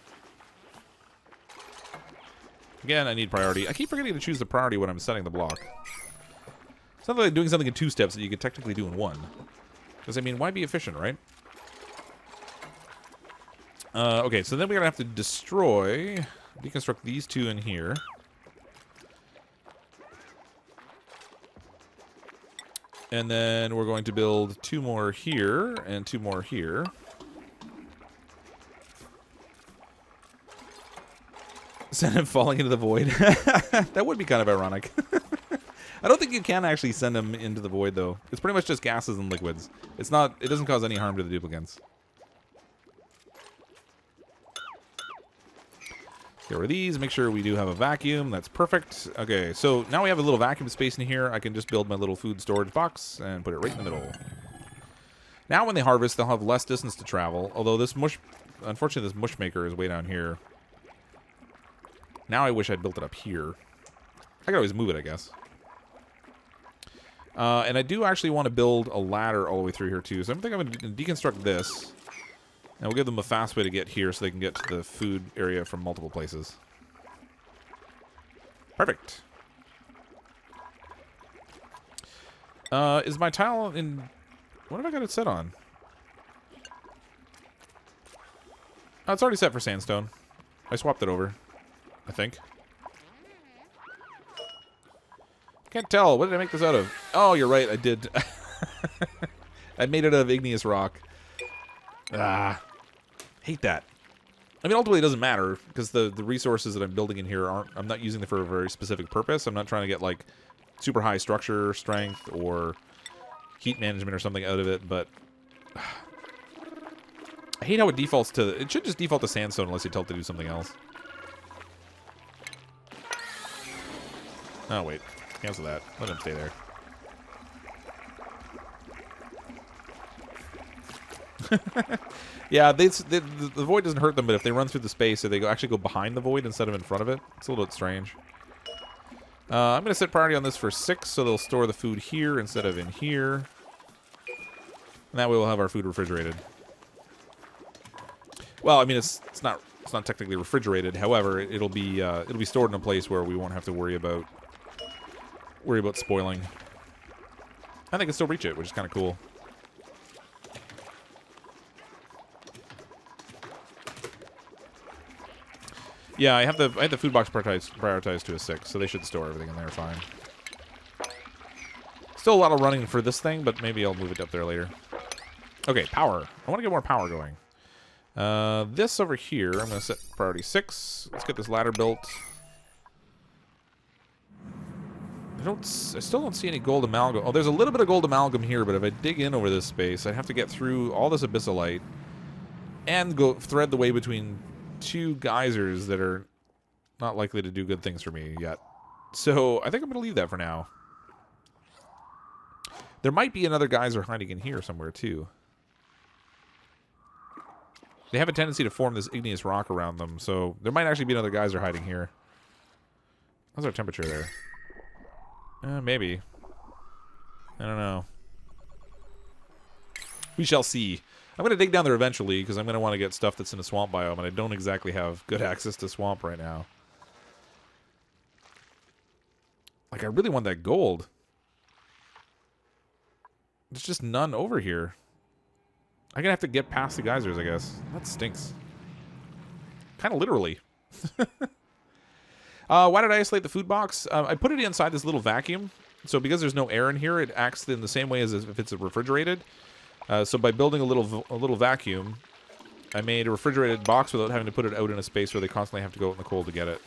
Again, I need priority. I keep forgetting to choose the priority when I'm setting the block. It's not like doing something in 2 steps that you could technically do in 1. Because, I mean, why be efficient, right? Okay, so then we're going to have to deconstruct these 2 in here. And then we're going to build 2 more here and 2 more here. Send him falling into the void. That would be kind of ironic. I don't think you can actually send him into the void, though. It's pretty much just gases and liquids. It doesn't cause any harm to the duplicants. Get rid of these. Make sure we do have a vacuum. That's perfect. Okay, so now we have a little vacuum space in here. I can just build my little food storage box and put it right in the middle. Now when they harvest, they'll have less distance to travel. Although unfortunately, this mush maker is way down here. Now I wish I'd built it up here. I could always move it, I guess. And I do actually want to build a ladder all the way through here, too. So I think I'm going to deconstruct this. And we'll give them a fast way to get here so they can get to the food area from multiple places. Perfect. Is my tile in... What have I got it set on? Oh, it's already set for sandstone. I swapped it over, I think. Can't tell. What did I make this out of? Oh, you're right. I did. I made it out of igneous rock. Ah. Hate that. I mean, ultimately, it doesn't matter because the resources that I'm building in here aren't... I'm not using them for a very specific purpose. I'm not trying to get, like, super high structure strength or heat management or something out of it, but... I hate how it defaults to... It should just default to sandstone unless you tell it to do something else. Oh, wait. Cancel that. Let him stay there. Yeah, the void doesn't hurt them, but if they run through the space, so they actually go behind the void instead of in front of it. It's a little bit strange. I'm going to set priority on this for 6, so they'll store the food here instead of in here. And that way we'll have our food refrigerated. Well, I mean, it's not technically refrigerated. However, it'll be stored in a place where we won't have to worry about spoiling. And they can still reach it, which is kind of cool. Yeah, I have the food box prioritized to a 6, so they should store everything in there fine. Still a lot of running for this thing, but maybe I'll move it up there later. Okay, power. I want to get more power going. This over here, I'm going to set priority 6. Let's get this ladder built. I still don't see any gold amalgam. Oh, there's a little bit of gold amalgam here, but if I dig in over this space, I'd have to get through all this abyssalite and go thread the way between 2 geysers that are not likely to do good things for me yet. So I think I'm going to leave that for now. There might be another geyser hiding in here somewhere, too. They have a tendency to form this igneous rock around them, so there might actually be another geyser hiding here. How's our temperature there? Maybe. I don't know. We shall see. I'm going to dig down there eventually, because I'm going to want to get stuff that's in a swamp biome, and I don't exactly have good access to swamp right now. Like, I really want that gold. There's just none over here. I'm going to have to get past the geysers, I guess. That stinks. Kind of literally. Why did I isolate the food box? I put it inside this little vacuum. So because there's no air in here, it acts in the same way as if it's refrigerated. So by building a little vacuum, I made a refrigerated box without having to put it out in a space where they constantly have to go out in the cold to get it.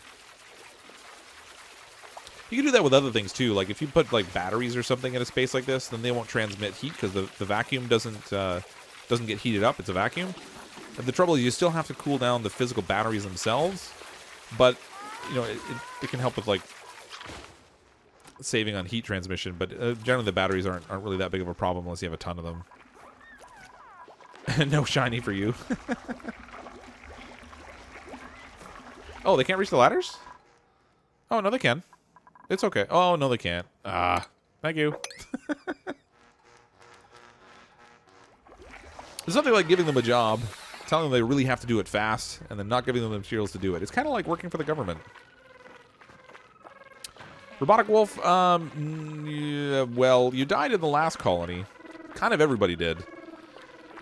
You can do that with other things too. Like if you put like batteries or something in a space like this, then they won't transmit heat because the vacuum doesn't get heated up. It's a vacuum. And the trouble is you still have to cool down the physical batteries themselves, but you know it can help with like saving on heat transmission. But generally the batteries aren't really that big of a problem unless you have a ton of them. No shiny for you. Oh, they can't reach the ladders? Oh, no, they can. It's okay. Oh, no, they can't. Ah, thank you. It's something like giving them a job, telling them they really have to do it fast, and then not giving them the materials to do it. It's kind of like working for the government. Robotic Wolf, yeah, well, you died in the last colony. Kind of everybody did.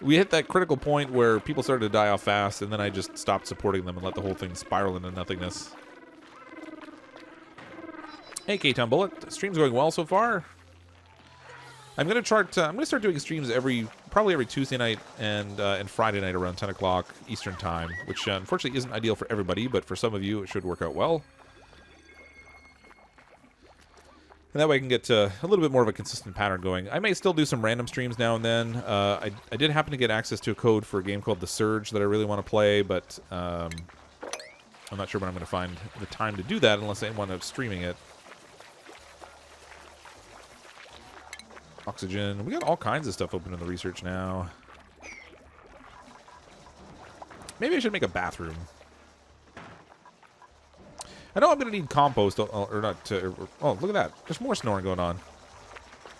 We hit that critical point where people started to die off fast, and then I just stopped supporting them and let the whole thing spiral into nothingness. Hey, K-Town Bullet. Stream's going well so far. I'm gonna start doing streams probably every Tuesday night and Friday night around 10 o'clock Eastern time, which unfortunately isn't ideal for everybody, but for some of you it should work out well. And that way I can get a little bit more of a consistent pattern going. I may still do some random streams now and then. I did happen to get access to a code for a game called The Surge that I really want to play, but I'm not sure when I'm going to find the time to do that unless I end up streaming it. Oxygen. We got all kinds of stuff open in the research now. Maybe I should make a bathroom. I know I'm going to need compost, or not. Oh, look at that. There's more snoring going on.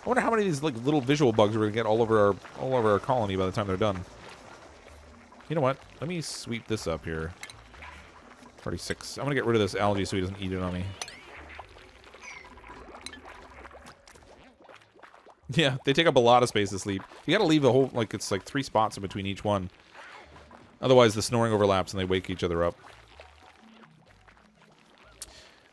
I wonder how many of these like little visual bugs we're gonna get all over our colony by the time they're done. You know what? Let me sweep this up here. 36. I'm gonna get rid of this algae so he doesn't eat it on me. Yeah, they take up a lot of space to sleep. You gotta leave a whole, like, it's like 3 spots in between each one. Otherwise, the snoring overlaps and they wake each other up.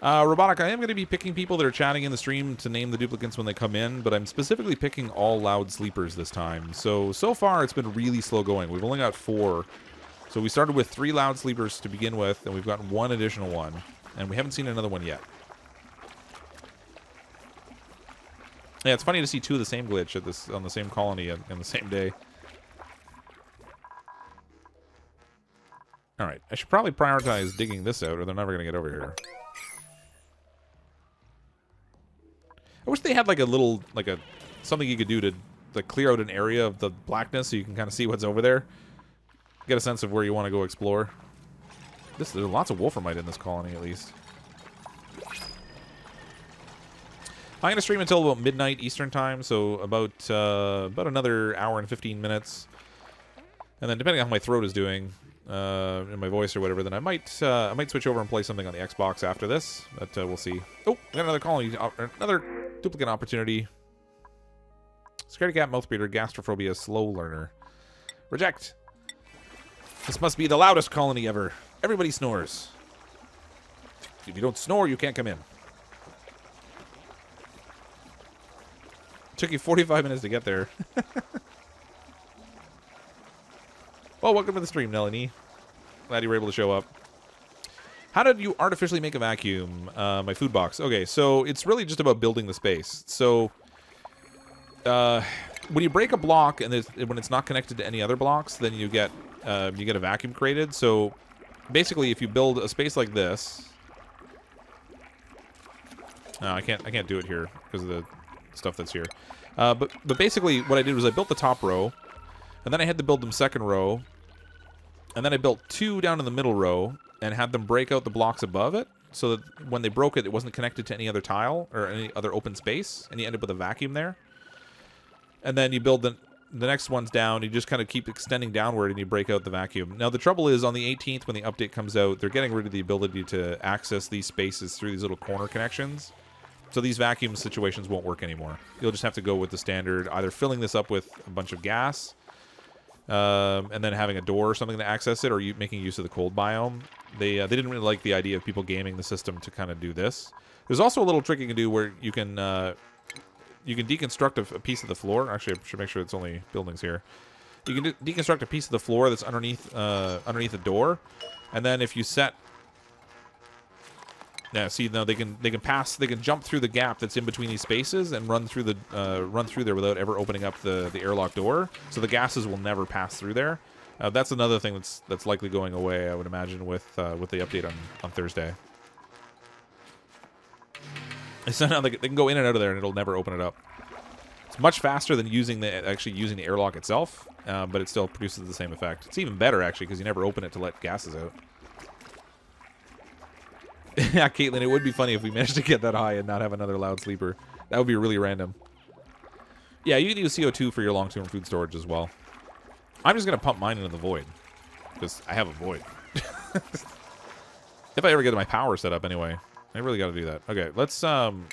Robotic, I am going to be picking people that are chatting in the stream to name the duplicates when they come in, but I'm specifically picking all loud sleepers this time. So far, it's been really slow going. We've only got 4. So we started with 3 loud sleepers to begin with, and we've gotten 1 additional one. And we haven't seen another one yet. Yeah, it's funny to see 2 of the same glitch at this on the same colony in the same day. Alright, I should probably prioritize digging this out, or they're never going to get over here. I wish they had like a little, like something you could do to like clear out an area of the blackness so you can kind of see what's over there. Get a sense of where you want to go explore. There's lots of wolframite in this colony, at least. I'm going to stream until about midnight Eastern time, so about another hour and 15 minutes. And then depending on how my throat is doing, and my voice or whatever, then I might switch over and play something on the Xbox after this, but we'll see. Oh, we got another colony, another duplicate opportunity. Scaredy cat, mouth breeder, gastrophobia, slow learner. Reject. This must be the loudest colony ever. Everybody snores. If you don't snore, you can't come in. It took you 45 minutes to get there. Well, welcome to the stream, Nelly. Glad you were able to show up. How did you artificially make a vacuum? My food box. Okay, so it's really just about building the space. So, when you break a block and when it's not connected to any other blocks, then you get a vacuum created. So, basically, if you build a space like this, no, I can't do it here because of the stuff that's here. But basically, what I did was I built the top row, and then I had to build them second row. And then I built 2 down in the middle row and had them break out the blocks above it so that when they broke it, it wasn't connected to any other tile or any other open space, and you end up with a vacuum there. And then you build the next ones down, you just kind of keep extending downward and you break out the vacuum. Now, the trouble is on the 18th when the update comes out, they're getting rid of the ability to access these spaces through these little corner connections. So these vacuum situations won't work anymore. You'll just have to go with the standard, either filling this up with a bunch of gas, and then having a door or something to access it, or you making use of the cold biome. They didn't really like the idea of people gaming the system to kind of do this. There's also a little trick you can do where you can deconstruct a piece of the floor. Actually, I should make sure it's only buildings here. You can deconstruct a piece of the floor that's underneath a door, and then if you set, yeah, see now they can jump through the gap that's in between these spaces and run through there without ever opening up the airlock door. So the gases will never pass through there. That's another thing that's likely going away, I would imagine, with the update on Thursday. So now they can go in and out of there and it'll never open it up. It's much faster than using the airlock itself, but it still produces the same effect. It's even better actually because you never open it to let gases out. Yeah, Caitlin, it would be funny if we managed to get that high and not have another loud sleeper. That would be really random. Yeah, you can use CO2 for your long-term food storage as well. I'm just going to pump mine into the void. Because I have a void. If I ever get my power set up anyway. I really got to do that. Okay, let's... Oh,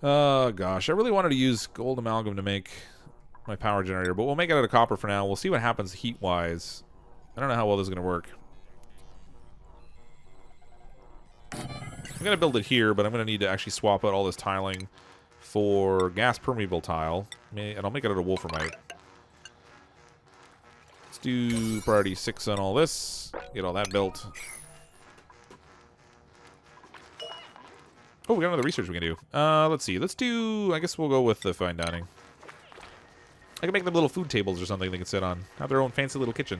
gosh. I really wanted to use gold amalgam to make my power generator. But we'll make it out of copper for now. We'll see what happens heat-wise. I don't know how well this is going to work. I'm going to build it here, but I'm going to need to actually swap out all this tiling for gas permeable tile. And I'll make it out of wolframite. Let's do priority 6 on all this. Get all that built. Oh, we got another research we can do. Let's see. Let's do... I guess we'll go with the fine dining. I can make them little food tables or something they can sit on. Have their own fancy little kitchen.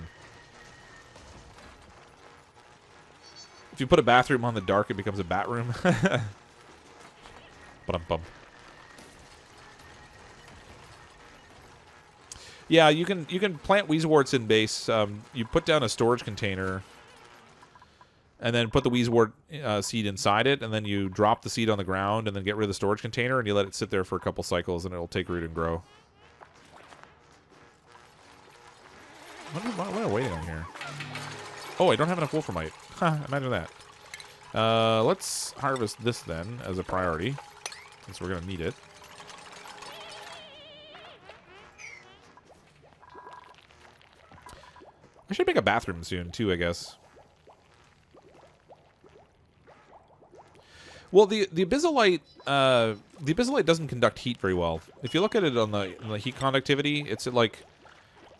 If you put a bathroom on the dark, it becomes a bat room. Ba-dum-bum. Yeah, you can plant weezeworts in base. You put down a storage container, and then put the Wheezewort seed inside it, and then you drop the seed on the ground, and then get rid of the storage container, and you let it sit there for a couple cycles, and it'll take root and grow. What am I waiting on here? Oh, I don't have enough wolframite. Imagine that. Let's harvest this then as a priority, since we're going to need it. I should make a bathroom soon, too, I guess. Well, the abyssalite doesn't conduct heat very well. If you look at it on the heat conductivity, it's at like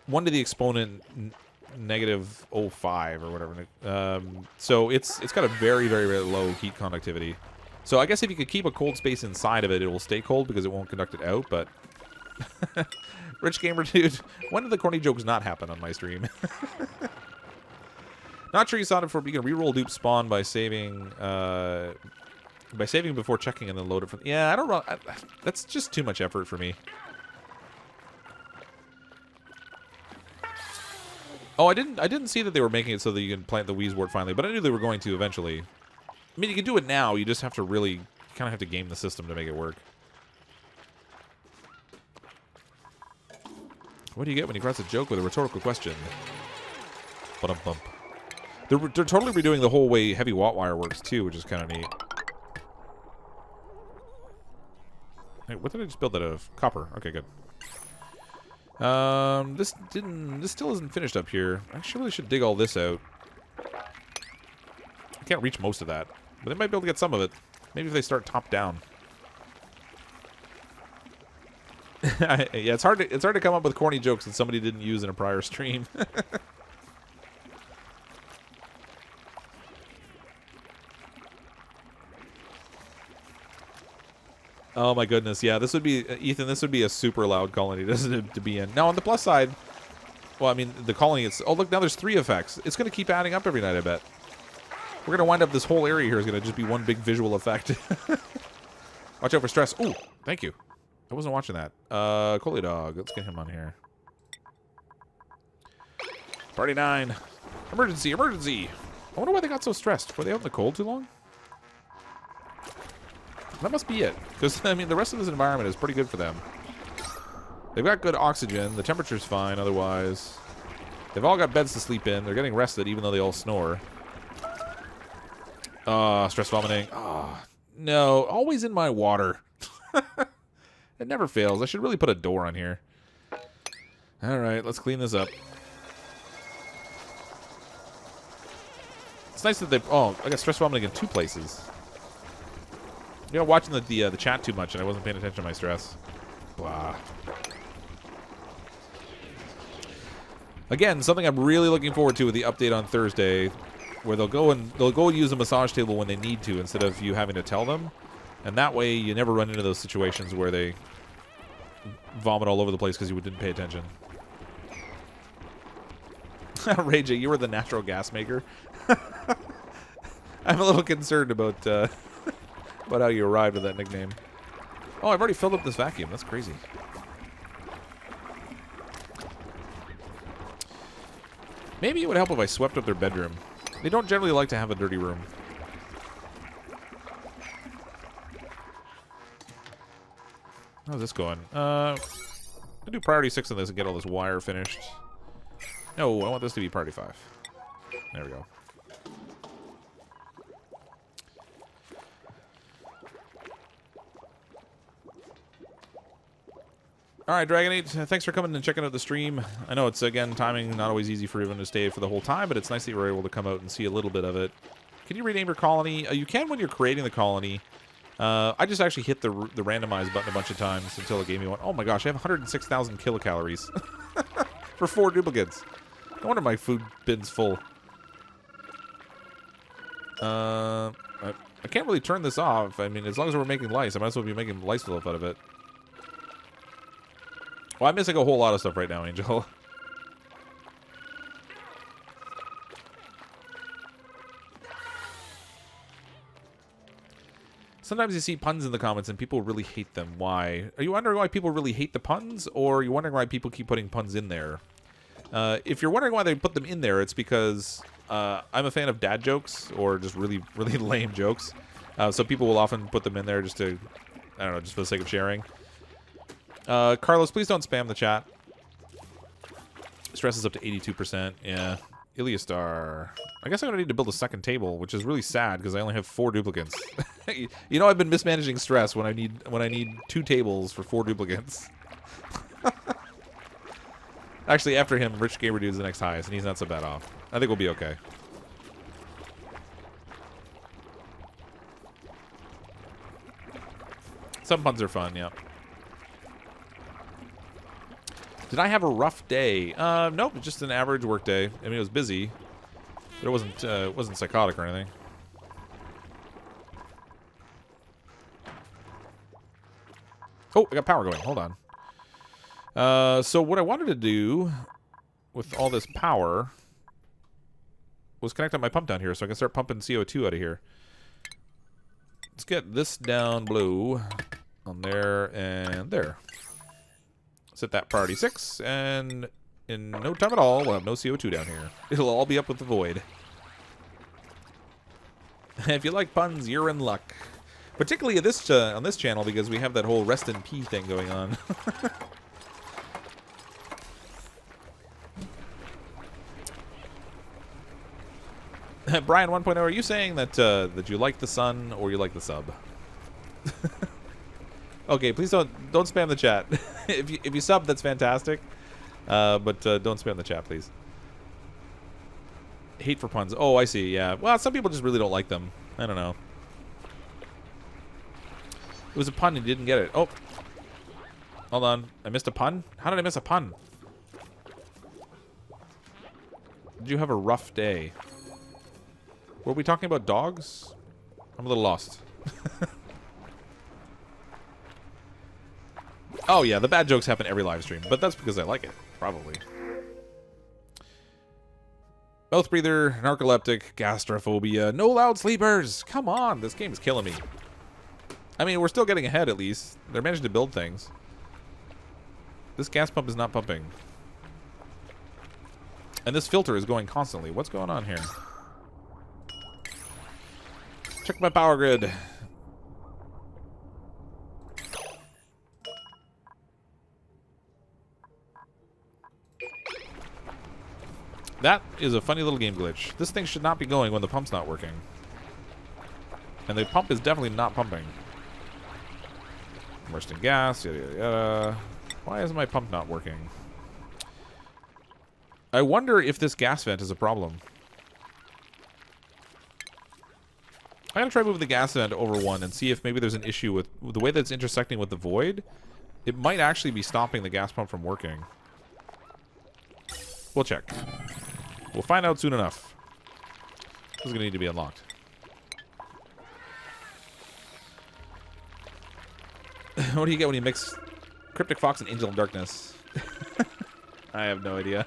1 to the exponent negative 0.5 or whatever. So it's got a very, very, very low heat conductivity. So I guess if you could keep a cold space inside of it, it will stay cold because it won't conduct it out. But Rich Gamer Dude, when did the corny jokes not happen on my stream? Not sure you saw it before, but you can reroll dupe spawn by saving before checking and then load it from. Yeah, I don't know. That's just too much effort for me. Oh, I didn't see that they were making it so that you can plant the Wheezewort finally, but I knew they were going to eventually. I mean, you can do it now. You just have to really kind of have to game the system to make it work. What do you get when you press a joke with a rhetorical question? Ba-dum-bump. They're totally redoing the whole way heavy watt wire works too, which is kind of neat. Hey, what did I just build out of? Copper. Okay, good. This still isn't finished up here. I really should dig all this out. I can't reach most of that, but they might be able to get some of it. Maybe if they start top down. Yeah, it's hard to come up with corny jokes that somebody didn't use in a prior stream. Oh my goodness, yeah, this would be, Ethan, this would be a super loud colony, doesn't it, to be in. Now, on the plus side, well, I mean, the colony, oh, look, now there's 3 effects. It's going to keep adding up every night, I bet. We're going to wind up, this whole area here is going to just be one big visual effect. Watch out for stress. Ooh, thank you. I wasn't watching that. Coley Dog, let's get him on here. Party 9. Emergency, emergency. I wonder why they got so stressed. Were they out in the cold too long? That must be it. Because, I mean, the rest of this environment is pretty good for them. They've got good oxygen. The temperature's fine otherwise. They've all got beds to sleep in. They're getting rested even though they all snore. Stress vomiting. No. Always in my water. It never fails. I should really put a door on here. Alright, let's clean this up. It's nice that they... Oh, I got stress vomiting in 2 places. You know, watching the chat too much, and I wasn't paying attention to my stress. Blah. Again, something I'm really looking forward to with the update on Thursday, where they'll go and use a massage table when they need to, instead of you having to tell them, and that way you never run into those situations where they vomit all over the place because you didn't pay attention. Rage, you were the natural gas maker. I'm a little concerned about how you arrived at that nickname. Oh, I've already filled up this vacuum. That's crazy. Maybe it would help if I swept up their bedroom. They don't generally like to have a dirty room. How's this going? I'll do priority 6 on this and get all this wire finished. No, I want this to be priority 5. There we go. All right, Dragon 8, thanks for coming and checking out the stream. I know it's, again, timing, not always easy for everyone to stay for the whole time, but it's nice that you were able to come out and see a little bit of it. Can you rename your colony? You can when you're creating the colony. I just actually hit the randomize button a bunch of times until it gave me one. Oh my gosh, I have 106,000 kilocalories for 4 duplicates. No wonder my food bin's full. I can't really turn this off. I mean, as long as we're making lice, I might as well be making lice stuff out of it. Well, I'm missing a whole lot of stuff right now, Angel. Sometimes you see puns in the comments and people really hate them. Why? Are you wondering why people really hate the puns? Or are you wondering why people keep putting puns in there? If you're wondering why they put them in there, it's because I'm a fan of dad jokes or just really, really lame jokes. So people will often put them in there just to, I don't know, just for the sake of sharing. Carlos, please don't spam the chat. Stress is up to 82%. Yeah. Iliastar. I guess I'm going to need to build a second table, which is really sad because I only have 4 duplicates. You know, I've been mismanaging stress when I need 2 tables for 4 duplicates. Actually, after him, Rich Gamer Dude's the next highest, and he's not so bad off. I think we'll be okay. Some puns are fun, yeah. Did I have a rough day? Nope, just an average work day. I mean, it was busy, but it wasn't psychotic or anything. Oh, I got power going. Hold on. So what I wanted to do with all this power was connect up my pump down here so I can start pumping CO2 out of here. Let's get this down below on there and there. Set that priority 6, and in no time at all, we'll have no CO2 down here. It'll all be up with the void. If you like puns, you're in luck. Particularly on this channel because we have that whole rest in P thing going on. Brian 1.0, are you saying that that you like the sun or you like the sub? Okay, please don't spam the chat. If you sub, that's fantastic. But don't spam the chat, please. Hate for puns. Oh, I see. Yeah. Well, some people just really don't like them. I don't know. It was a pun and you didn't get it. Oh. Hold on. I missed a pun? How did I miss a pun? Did you have a rough day? Were we talking about dogs? I'm a little lost. Oh, yeah, the bad jokes happen every live stream, but that's because I like it, probably. Mouth breather, narcoleptic, gastrophobia, no loud sleepers. Come on, this game is killing me. I mean, we're still getting ahead at least. They're managing to build things. This gas pump is not pumping. And this filter is going constantly. What's going on here? Check my power grid. That is a funny little game glitch. This thing should not be going when the pump's not working. And the pump is definitely not pumping. Immersed in gas, yada yada yada. Why is my pump not working? I wonder if this gas vent is a problem. I'm gonna try moving the gas vent over one and see if maybe there's an issue with the way that it's intersecting with the void. It might actually be stopping the gas pump from working. We'll check. We'll find out soon enough. This is gonna need to be unlocked. What do you get when you mix CrypticFox and Angel of Darkness? I have no idea.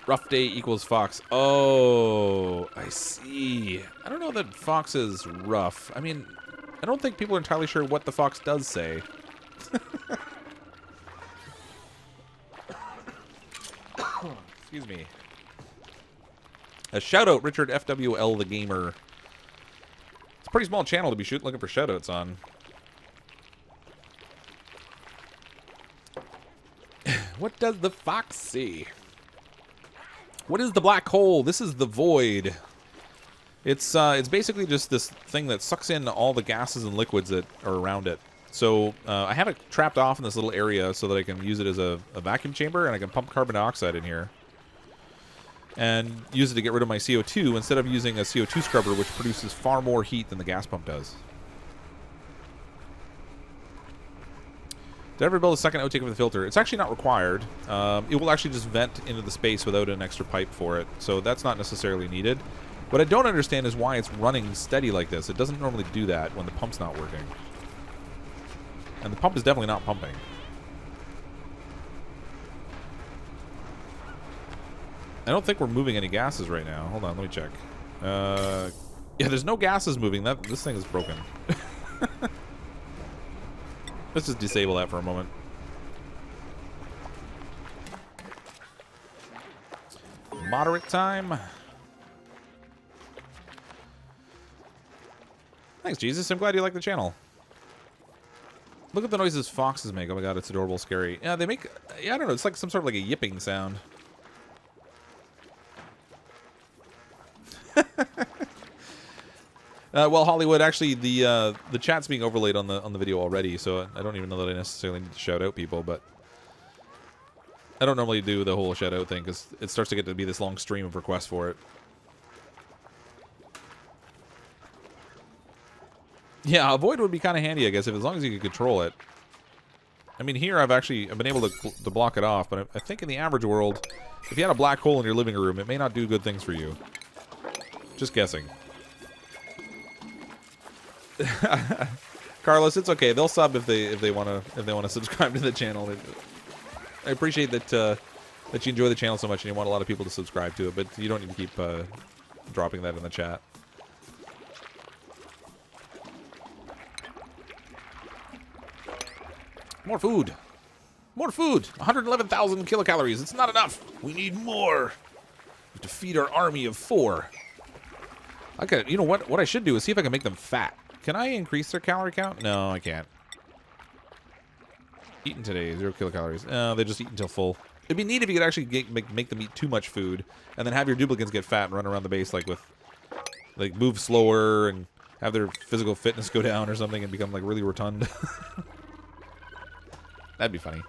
Rough day equals Fox. Oh, I see. I don't know that Fox is rough. I mean, I don't think people are entirely sure what the Fox does say. Excuse me. A shout out, Richard FWL the Gamer. It's a pretty small channel to be looking for shout outs on. What does the Fox see? What is the black hole? This is the void. It's basically just this thing that sucks in all the gases and liquids that are around it. So I have it trapped off in this little area so that I can use it as a vacuum chamber, and I can pump carbon dioxide in here and use it to get rid of my CO2 instead of using a CO2 scrubber, which produces far more heat than the gas pump does. Did I ever build a second outtake for the filter? It's actually not required. It will actually just vent into the space without an extra pipe for it, so that's not necessarily needed. What I don't understand is why it's running steady like this. It doesn't normally do that when the pump's not working. And the pump is definitely not pumping. I don't think we're moving any gases right now. Hold on, let me check. Yeah, there's no gases moving. This thing is broken. Let's just disable that for a moment. moderate time. Thanks, Jesus. I'm glad you like the channel. Look at the noises foxes make. Oh my god, it's adorable, scary. Yeah, they make... Yeah, I don't know. It's like some sort of like a yipping sound. Well, Hollywood, actually, the chat's being overlaid on the video already, so I don't even know that I necessarily need to shout out people, but I don't normally do the whole shout out thing because it starts to get to be this long stream of requests for it. Yeah, avoid would be kind of handy, I guess, as long as you can control it. I mean, here I've been able to block it off, but I think in the average world, if you had a black hole in your living room, it may not do good things for you. Just guessing. Carlos, it's okay. They'll sub if they want to subscribe to the channel. I appreciate that that you enjoy the channel so much and you want a lot of people to subscribe to it, but you don't need to keep dropping that in the chat. More food. More food. 111,000 kilocalories. It's not enough. We need more. We have to feed our army of 4. You know what I should do is see if I can make them fat. Can I increase their calorie count? No, I can't. Eaten today, 0 kilocalories. No, they just eat until full. It'd be neat if you could actually make them eat too much food, and then have your duplicates get fat and run around the base like move slower and have their physical fitness go down or something and become like really rotund. That'd be funny.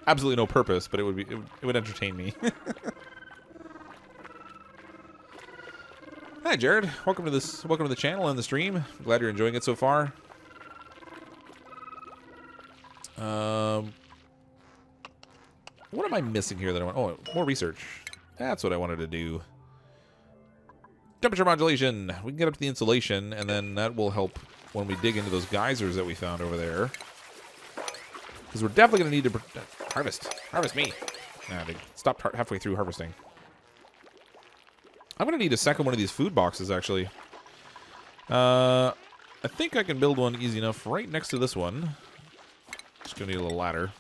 Absolutely no purpose, but it would entertain me. Hi, Jared. Welcome to the channel and the stream. Glad you're enjoying it so far. What am I missing here that I want? Oh, more research. That's what I wanted to do. Temperature modulation. We can get up to the insulation, and then that will help when we dig into those geysers that we found over there. Because we're definitely going to need to harvest. Harvest me. Nah, they stopped halfway through harvesting. I'm going to need a second one of these food boxes, actually. I think I can build one easy enough right next to this one. Just going to need a little ladder.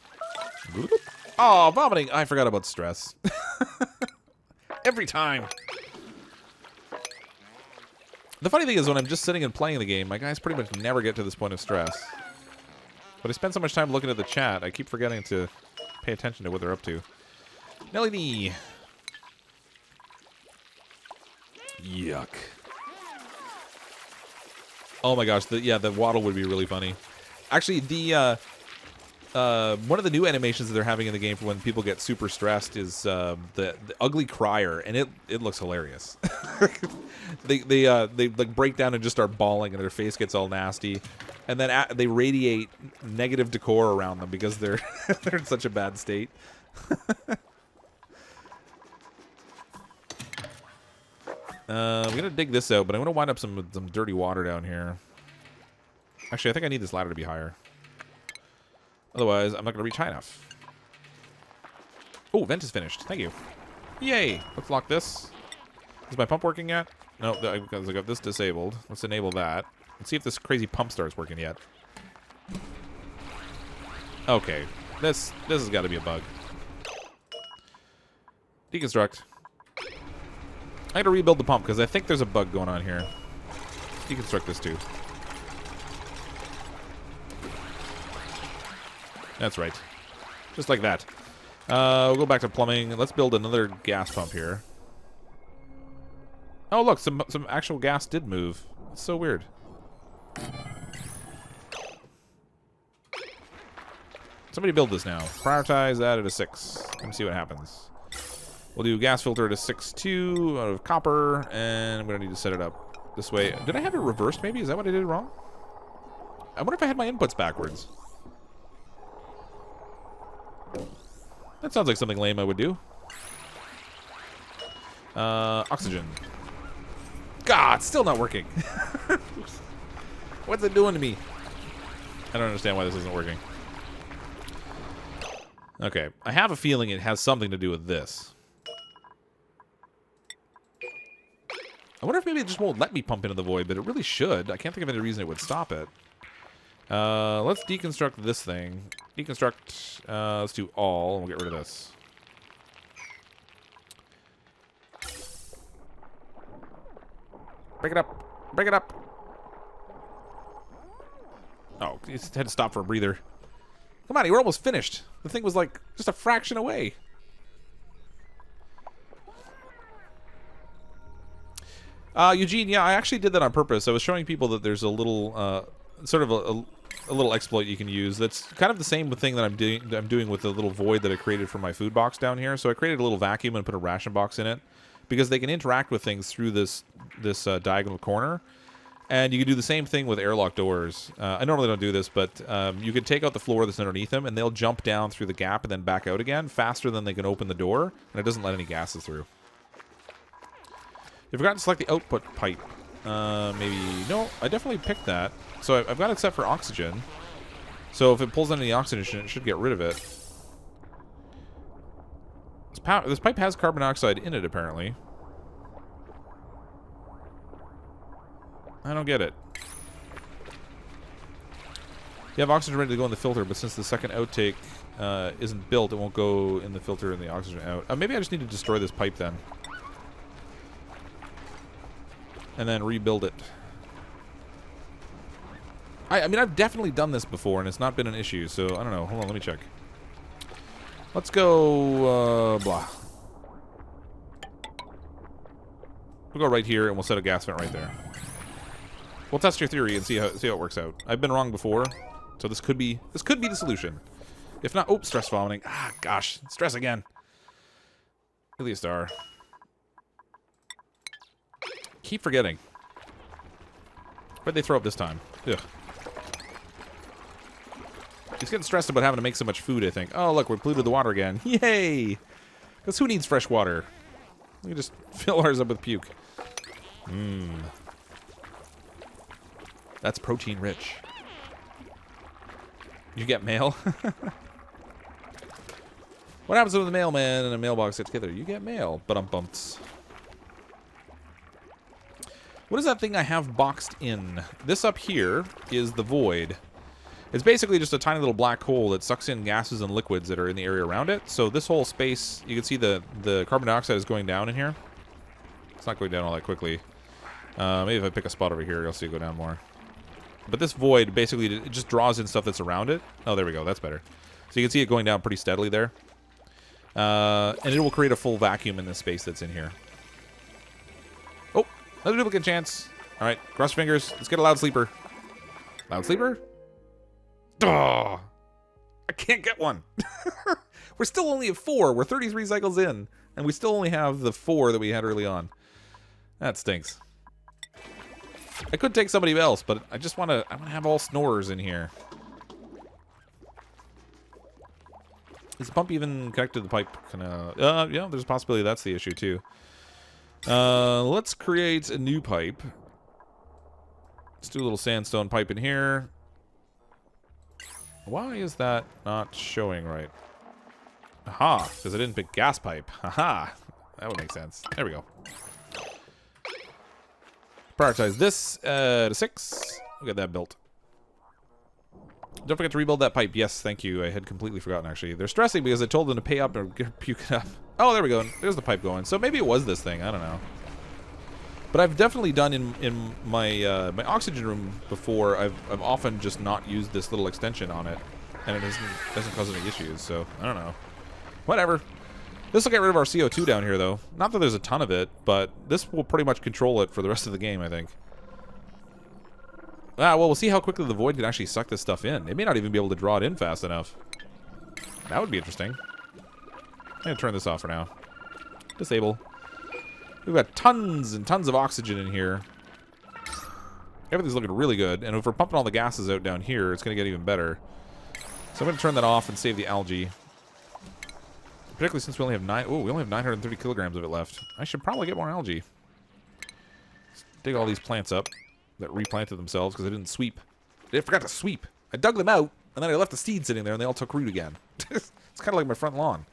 Oh, vomiting. I forgot about stress. Every time. The funny thing is when I'm just sitting and playing the game, my guys pretty much never get to this point of stress. But I spend so much time looking at the chat, I keep forgetting to pay attention to what they're up to. Nelly D. Yuck. Oh my gosh, the waddle would be really funny. Actually, one of the new animations that they're having in the game for when people get super stressed is the ugly crier, and it looks hilarious. they like break down and just start bawling, and their face gets all nasty, and then they radiate negative decor around them because they're they're in such a bad state. I'm gonna dig this out, but I'm gonna wind up some dirty water down here. Actually, I think I need this ladder to be higher. Otherwise, I'm not gonna reach high enough. Oh, vent is finished. Thank you. Yay! Let's lock this. Is my pump working yet? No, because I got this disabled. Let's enable that. Let's see if this crazy pump starts working yet. Okay, this has got to be a bug. Deconstruct. I got to rebuild the pump because I think there's a bug going on here. Deconstruct this too. That's right. Just like that. We'll go back to plumbing. Let's build another gas pump here. Oh, look, some actual gas did move. It's so weird. Somebody build this now. Prioritize that at a 6. Let me see what happens. We'll do gas filter at a 6.2 out of copper, and I'm going to need to set it up this way. Did I have it reversed, maybe? Is that what I did wrong? I wonder if I had my inputs backwards. That sounds like something lame I would do. Oxygen. God, it's still not working. What's it doing to me? I don't understand why this isn't working. Okay, I have a feeling it has something to do with this. I wonder if maybe it just won't let me pump into the void, but it really should. I can't think of any reason it would stop it. Let's deconstruct this thing. Deconstruct, let's do all, and we'll get rid of this. Break it up. Break it up. Oh, he had to stop for a breather. Come on, you were almost finished. The thing was like just a fraction away. Eugene, yeah, I actually did that on purpose. I was showing people that there's a little, sort of a little exploit you can use. That's kind of the same thing that I'm doing with the little void that I created for my food box down here. So I created a little vacuum and put a ration box in it because they can interact with things through this diagonal corner. And you can do the same thing with airlock doors. I normally don't do this, but you can take out the floor that's underneath them, and they'll jump down through the gap and then back out again faster than they can open the door, and it doesn't let any gases through. You forgot to select the output pipe. Maybe... No, I definitely picked that. So I've got it set for oxygen. So if it pulls any oxygen, it should get rid of it. This pipe has carbon dioxide in it, apparently. I don't get it. You have oxygen ready to go in the filter, but since the second outtake isn't built, it won't go in the filter and the oxygen out. Maybe I just need to destroy this pipe then. And then rebuild it. I mean, I've definitely done this before, and it's not been an issue, so I don't know. Hold on, let me check. Let's go, blah. We'll go right here, and we'll set a gas vent right there. We'll test your theory and see how it works out. I've been wrong before, so this could be the solution. If not, oh, stress vomiting. Ah, gosh, stress again. Really a star. Keep forgetting. What'd they throw up this time? Ugh. He's getting stressed about having to make so much food, I think. Oh, look, we polluted the water again. Yay! Because who needs fresh water? We can just fill ours up with puke. Mmm. That's protein rich. You get mail? What happens when the mailman and a mailbox get together? You get mail. Ba-dum-bumps. What is that thing I have boxed in? This up here is the void. It's basically just a tiny little black hole that sucks in gases and liquids that are in the area around it. So this whole space, you can see the carbon dioxide is going down in here. It's not going down all that quickly. Maybe if I pick a spot over here, you'll see it go down more. But this void, basically, it just draws in stuff that's around it. Oh, there we go. That's better. So you can see it going down pretty steadily there. And it will create a full vacuum in this space that's in here. Oh, another duplicate chance. All right, cross your fingers. Let's get a loud sleeper. Loud sleeper? Oh, I can't get one. We're still only at 4. We're 33 cycles in, and we still only have the 4 that we had early on. That stinks. I could take somebody else, but I just want to have all snorers in here. Is the pump even connected to the pipe? Yeah, there's a possibility that's the issue too. Let's create a new pipe. Let's do a little sandstone pipe in here. Why is that not showing right? Aha, because I didn't pick gas pipe. Aha, that would make sense. There we go. Prioritize this to 6. We'll get that built. Don't forget to rebuild that pipe. Yes, thank you. I had completely forgotten, actually. They're stressing because I told them to pay up or puke it up. Oh, there we go. There's the pipe going. So maybe it was this thing. I don't know. But I've definitely done in my my oxygen room before. I've often just not used this little extension on it, and it doesn't cause any issues. So I don't know. Whatever. This will get rid of our CO2 down here, though. Not that there's a ton of it, but this will pretty much control it for the rest of the game, I think. Ah, well, we'll see how quickly the void can actually suck this stuff in. It may not even be able to draw it in fast enough. That would be interesting. I'm going to turn this off for now. Disable. We've got tons and tons of oxygen in here. Everything's looking really good. And if we're pumping all the gases out down here, it's going to get even better. So I'm going to turn that off and save the algae. Particularly since we only have we only have 930 kilograms of it left. I should probably get more algae. Let's dig all these plants up that replanted themselves because I didn't sweep. I forgot to sweep. I dug them out, and then I left the seed sitting there, and they all took root again. It's kind of like my front lawn.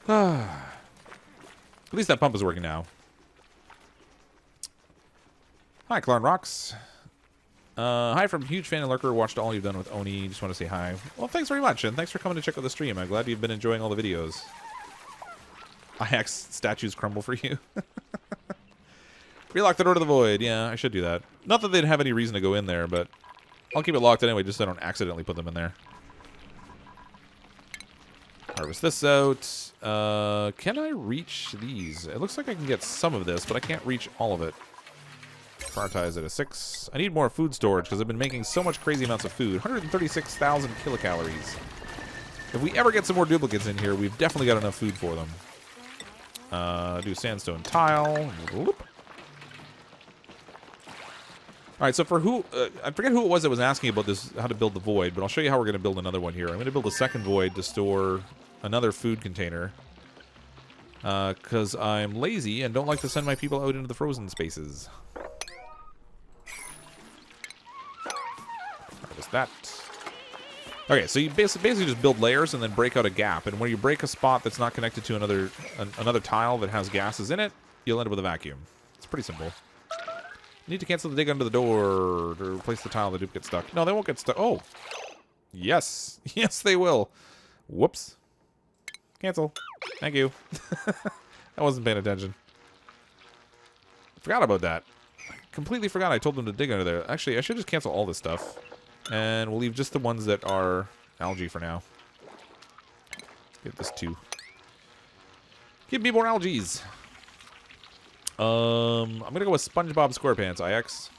At least that pump is working now. Hi, Clarn Rocks. Hi from huge fan and lurker. Watched all you've done with Oni. Just want to say hi. Well, thanks very much, and thanks for coming to check out the stream. I'm glad you've been enjoying all the videos. IX statues crumble for you. Relock the door to the void. Yeah, I should do that. Not that they'd have any reason to go in there, but I'll keep it locked anyway, just so I don't accidentally put them in there. Harvest this out. Can I reach these? It looks like I can get some of this, but I can't reach all of it. Prioritize at a 6. I need more food storage because I've been making so much crazy amounts of food. 136,000 kilocalories. If we ever get some more duplicates in here, we've definitely got enough food for them. Do sandstone tile. Whoop. Alright, so for who... I forget who it was that was asking about this, how to build the void, but I'll show you how we're going to build another one here. I'm going to build a second void to store another food container. Because I'm lazy and don't like to send my people out into the frozen spaces. Harvest that. Okay, so you basically just build layers and then break out a gap. And when you break a spot that's not connected to another tile that has gases in it, you'll end up with a vacuum. It's pretty simple. Need to cancel the dig under the door to replace the tile. The dupe gets stuck. No, they won't get stuck. Oh. Yes. Yes, they will. Whoops. Cancel. Thank you. I wasn't paying attention. Forgot about that. I completely forgot I told them to dig under there. Actually, I should just cancel all this stuff. And we'll leave just the ones that are algae for now. Get this too. Give me more algaes. I'm gonna go with SpongeBob SquarePants, IX.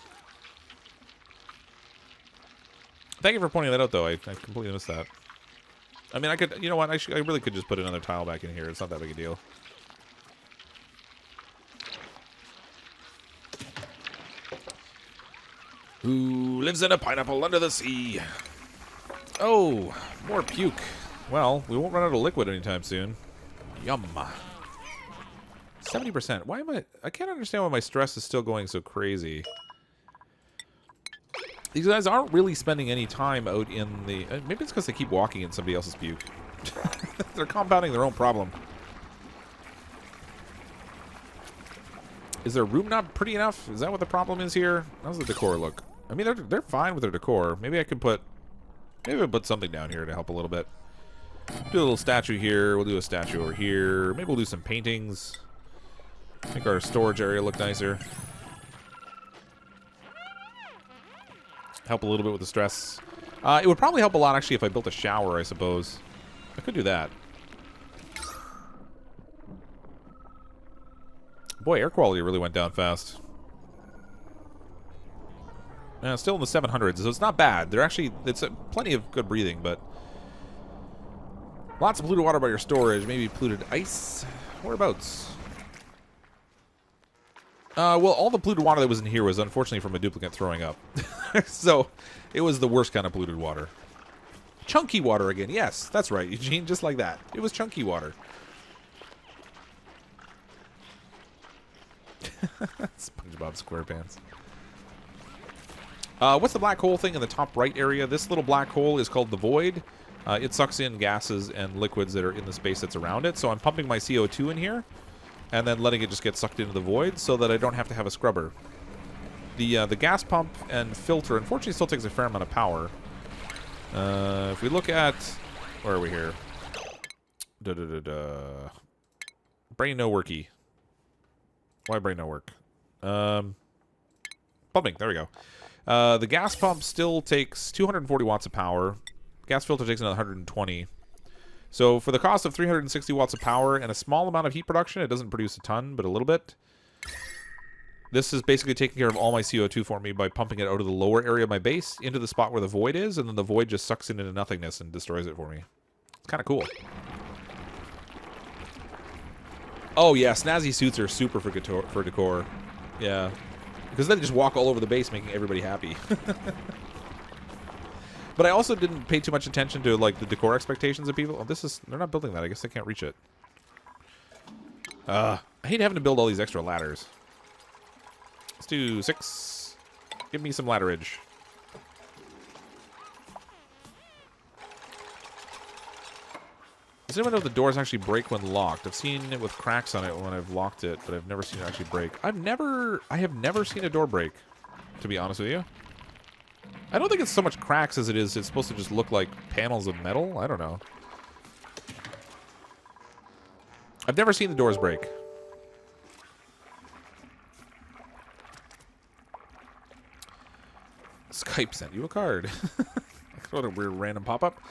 Thank you for pointing that out, though. I completely missed that. I mean, I could, you know what? I really could just put another tile back in here. It's not that big a deal. Who lives in a pineapple under the sea? Oh, more puke. Well, we won't run out of liquid anytime soon. Yum. 70%. Why am I can't understand why my stress is still going so crazy. These guys aren't really spending any time out in the... maybe it's because they keep walking in somebody else's puke. They're compounding their own problem. Is their room not pretty enough? Is that what the problem is here? How's the decor look? I mean, they're fine with their decor. Maybe I could put... maybe I'll put something down here to help a little bit. Do a little statue here. We'll do a statue over here. Maybe we'll do some paintings. Make our storage area look nicer. Help a little bit with the stress. It would probably help a lot, actually, if I built a shower, I suppose. I could do that. Boy, air quality really went down fast. Still in the 700s, so it's not bad. They're actually... it's plenty of good breathing, but... lots of polluted water by your storage. Maybe polluted ice. Whereabouts? Well, all the polluted water that was in here was unfortunately from a duplicate throwing up. So, it was the worst kind of polluted water. Chunky water again. Yes, that's right, Eugene. Just like that. It was chunky water. SpongeBob SquarePants. What's the black hole thing in the top right area? This little black hole is called the void. It sucks in gases and liquids that are in the space that's around it. So I'm pumping my CO2 in here. And then letting it just get sucked into the void so that I don't have to have a scrubber. The gas pump and filter, unfortunately, still takes a fair amount of power. If we look at... where are we here? Brain no worky. Why brain no work? Pumping, there we go. The gas pump still takes 240 watts of power. Gas filter takes another 120. So for the cost of 360 watts of power and a small amount of heat production, it doesn't produce a ton, but a little bit. This is basically taking care of all my CO2 for me by pumping it out of the lower area of my base into the spot where the void is, and then the void just sucks it into nothingness and destroys it for me. It's kind of cool. Oh yeah, snazzy suits are super for decor. Yeah. Because then they just walk all over the base making everybody happy. But I also didn't pay too much attention to, like, the decor expectations of people. Oh, this is... they're not building that. I guess they can't reach it. I hate having to build all these extra ladders. Let's do 6. Give me some ladderage. Does anyone know if the doors actually break when locked? I've seen it with cracks on it when I've locked it, but I've never seen it actually break. I have never seen a door break, to be honest with you. I don't think it's so much cracks as it is it's supposed to just look like panels of metal. I don't know. I've never seen the doors break. Skype sent you a card. What a weird random pop-up.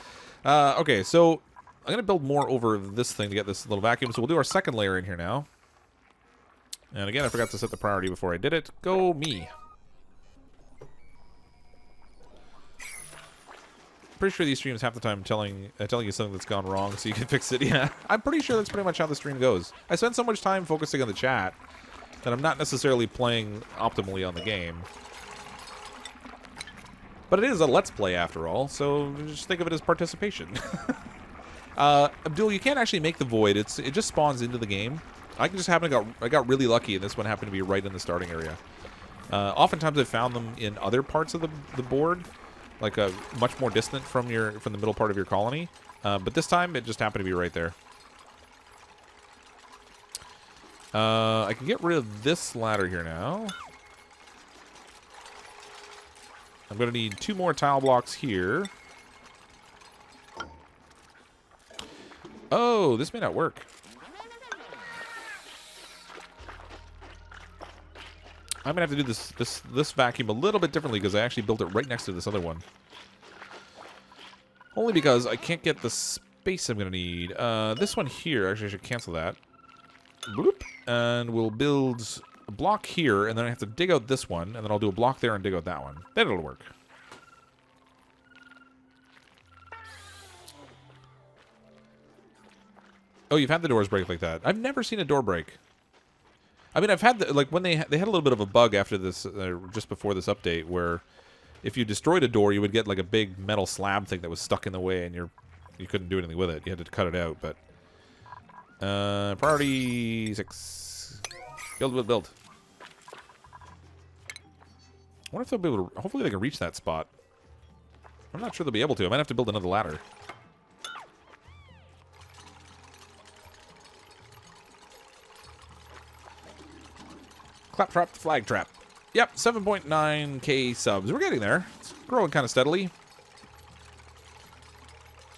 Okay, so I'm going to build more over this thing to get this little vacuum. So we'll do our second layer in here now. And again, I forgot to set the priority before I did it. Go me. Pretty sure these streams half the time telling you something that's gone wrong so you can fix it. Yeah, I'm pretty sure that's pretty much how the stream goes. I spend so much time focusing on the chat that I'm not necessarily playing optimally on the game. But it is a Let's Play after all, so just think of it as participation. Abdul, you can't actually make the void. It just spawns into the game. I just I got really lucky, and this one happened to be right in the starting area. Oftentimes I've found them in other parts of the board, like much more distant from the middle part of your colony. But this time it just happened to be right there. I can get rid of this ladder here now. I'm going to need 2 more tile blocks here. Oh, this may not work. I'm going to have to do this vacuum a little bit differently because I actually built it right next to this other one. Only because I can't get the space I'm going to need. This one here, actually I should cancel that. Bloop. And we'll build a block here, and then I have to dig out this one, and then I'll do a block there and dig out that one. Then it'll work. Oh, you've had the doors break like that. I've never seen a door break. I mean, I've had like when they had a little bit of a bug after this, just before this update, where if you destroyed a door, you would get like a big metal slab thing that was stuck in the way, and you couldn't do anything with it. You had to cut it out. But priority 6. Build. I wonder if they'll be able to... Hopefully they can reach that spot. I'm not sure they'll be able to. I might have to build another ladder. Claptrap, flag trap. Yep, 7.9k subs. We're getting there. It's growing kind of steadily.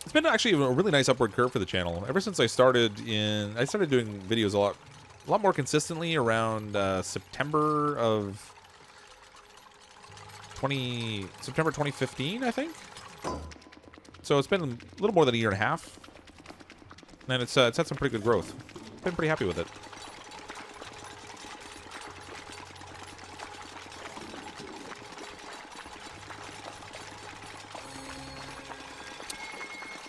It's been actually a really nice upward curve for the channel. Ever since I started doing videos a lot more consistently around September 2015, I think. So it's been a little more than a year and a half, and it's had some pretty good growth. Been pretty happy with it.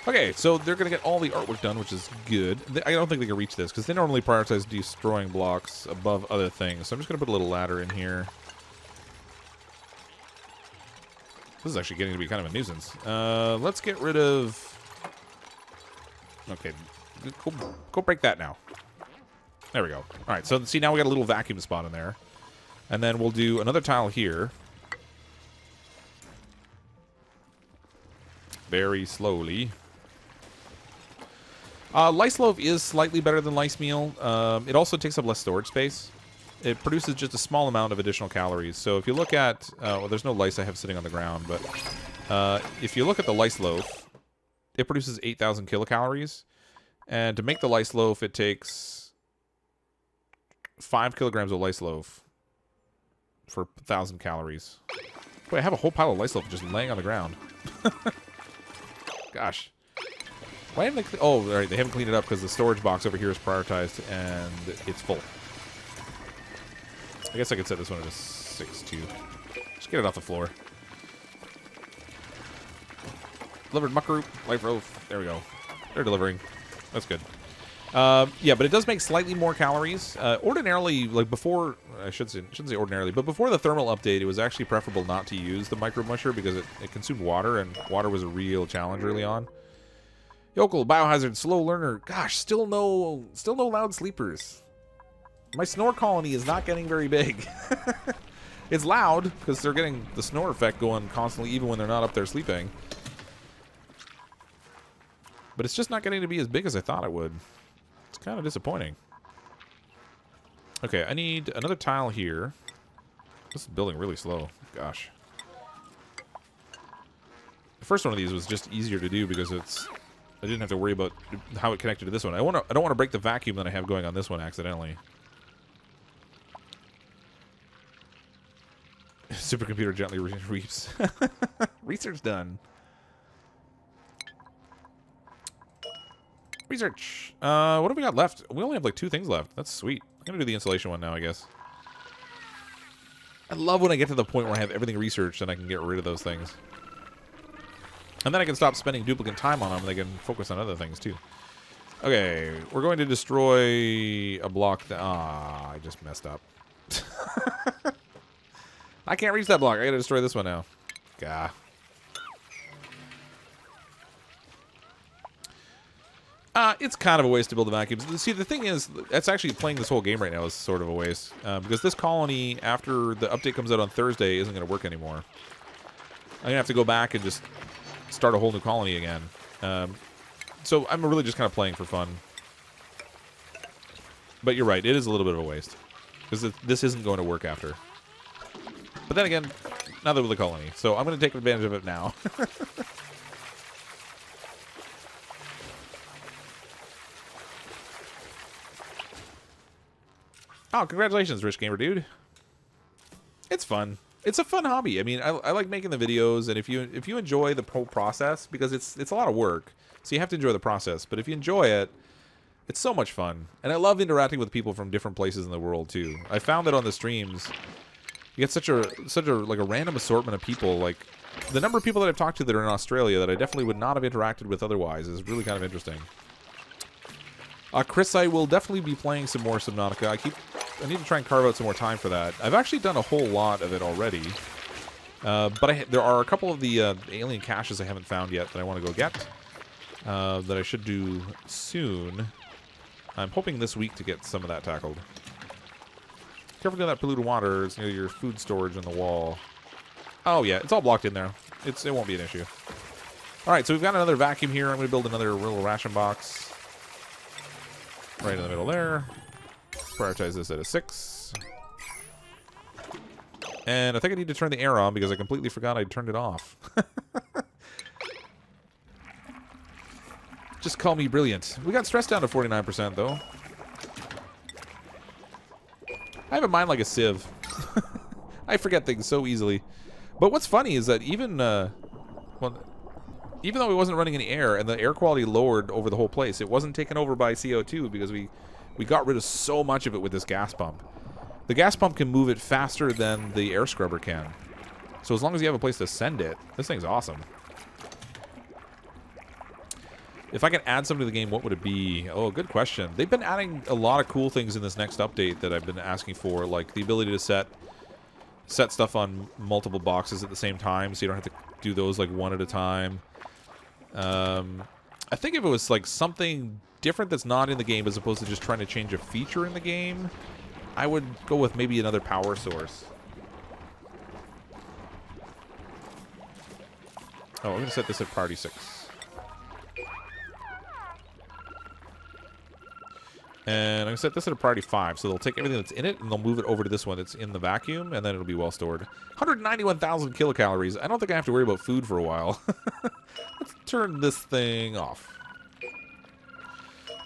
Okay, so they're going to get all the artwork done, which is good. I don't think they can reach this, because they normally prioritize destroying blocks above other things. So I'm just going to put a little ladder in here. This is actually getting to be kind of a nuisance. Let's get rid of... Okay, go break that now. There we go. All right, so see, now we got a little vacuum spot in there. And then we'll do another tile here. Very slowly. Lice Loaf is slightly better than Lice Meal. It also takes up less storage space. It produces just a small amount of additional calories. So if you look at... well, there's no lice I have sitting on the ground, but if you look at the Lice Loaf, it produces 8,000 kilocalories. And to make the Lice Loaf, it takes 5 kilograms of Lice Loaf for 1,000 calories. Boy, I have a whole pile of Lice Loaf just laying on the ground. Gosh. Why haven't they... Oh, all right, they haven't cleaned it up because the storage box over here is prioritized and it's full. I guess I could set this one to 6 too. Just get it off the floor. Delivered muck root, life loaf. There we go. They're delivering. That's good. Yeah, but it does make slightly more calories. Ordinarily, like before, I shouldn't say ordinarily, but before the thermal update, it was actually preferable not to use the micro musher because it consumed water, and water was a real challenge early on. Yokel, biohazard, slow learner. Gosh, still no loud sleepers. My snore colony is not getting very big. It's loud because they're getting the snore effect going constantly, even when they're not up there sleeping. But it's just not getting to be as big as I thought it would. It's kind of disappointing. Okay, I need another tile here. This is building really slow. Gosh. The first one of these was just easier to do because I didn't have to worry about how it connected to this one. I don't want to break the vacuum that I have going on this one accidentally. Supercomputer gently reaps. Research done. Research. What do we got left? We only have like 2 things left. That's sweet. I'm gonna do the insulation one now, I guess. I love when I get to the point where I have everything researched and I can get rid of those things. And then I can stop spending duplicate time on them and they can focus on other things too. Okay, we're going to destroy a block that... Ah, I just messed up. I can't reach that block. I gotta destroy this one now. Gah. It's kind of a waste to build the vacuums. See, the thing is, that's actually playing this whole game right now is sort of a waste. Because this colony, after the update comes out on Thursday, isn't going to work anymore. I'm going to have to go back and just start a whole new colony again. So I'm really just kind of playing for fun. But you're right, it is a little bit of a waste. Because this isn't going to work after. But then again, neither will the colony. So I'm going to take advantage of it now. Oh, congratulations, Rich Gamer Dude. It's fun. It's a fun hobby. I mean, I like making the videos, and if you enjoy the whole process, because it's a lot of work, so you have to enjoy the process. But if you enjoy it, it's so much fun. And I love interacting with people from different places in the world too. I found that on the streams, you get such a like a random assortment of people. Like the number of people that I've talked to that are in Australia that I definitely would not have interacted with otherwise is really kind of interesting. Chris, I will definitely be playing some more Subnautica. I need to try and carve out some more time for that. I've actually done a whole lot of it already. But there are a couple of the alien caches I haven't found yet that I want to go get. That I should do soon. I'm hoping this week to get some of that tackled. Careful doing that polluted water. It's near your food storage on the wall. Oh yeah, it's all blocked in there. It won't be an issue. Alright, so we've got another vacuum here. I'm going to build another little ration box. Right in the middle there. Prioritize this at a 6. And I think I need to turn the air on because I completely forgot I turned it off. Just call me brilliant. We got stress down to 49% though. I have a mind like a sieve. I forget things so easily. But what's funny is that even though it wasn't running any air and the air quality lowered over the whole place, it wasn't taken over by CO2 because we got rid of so much of it with this gas pump. The gas pump can move it faster than the air scrubber can. So as long as you have a place to send it, this thing's awesome. If I can add something to the game, what would it be? Oh, good question. They've been adding a lot of cool things in this next update that I've been asking for, like the ability to set stuff on multiple boxes at the same time, so you don't have to do those like one at a time. I think if it was like something different that's not in the game as opposed to just trying to change a feature in the game, I would go with maybe another power source. Oh, I'm going to set this at priority 6. And I'm going to set this at a priority 5, so they'll take everything that's in it and they'll move it over to this one that's in the vacuum, and then it'll be well stored. 191,000 kilocalories. I don't think I have to worry about food for a while. Let's turn this thing off.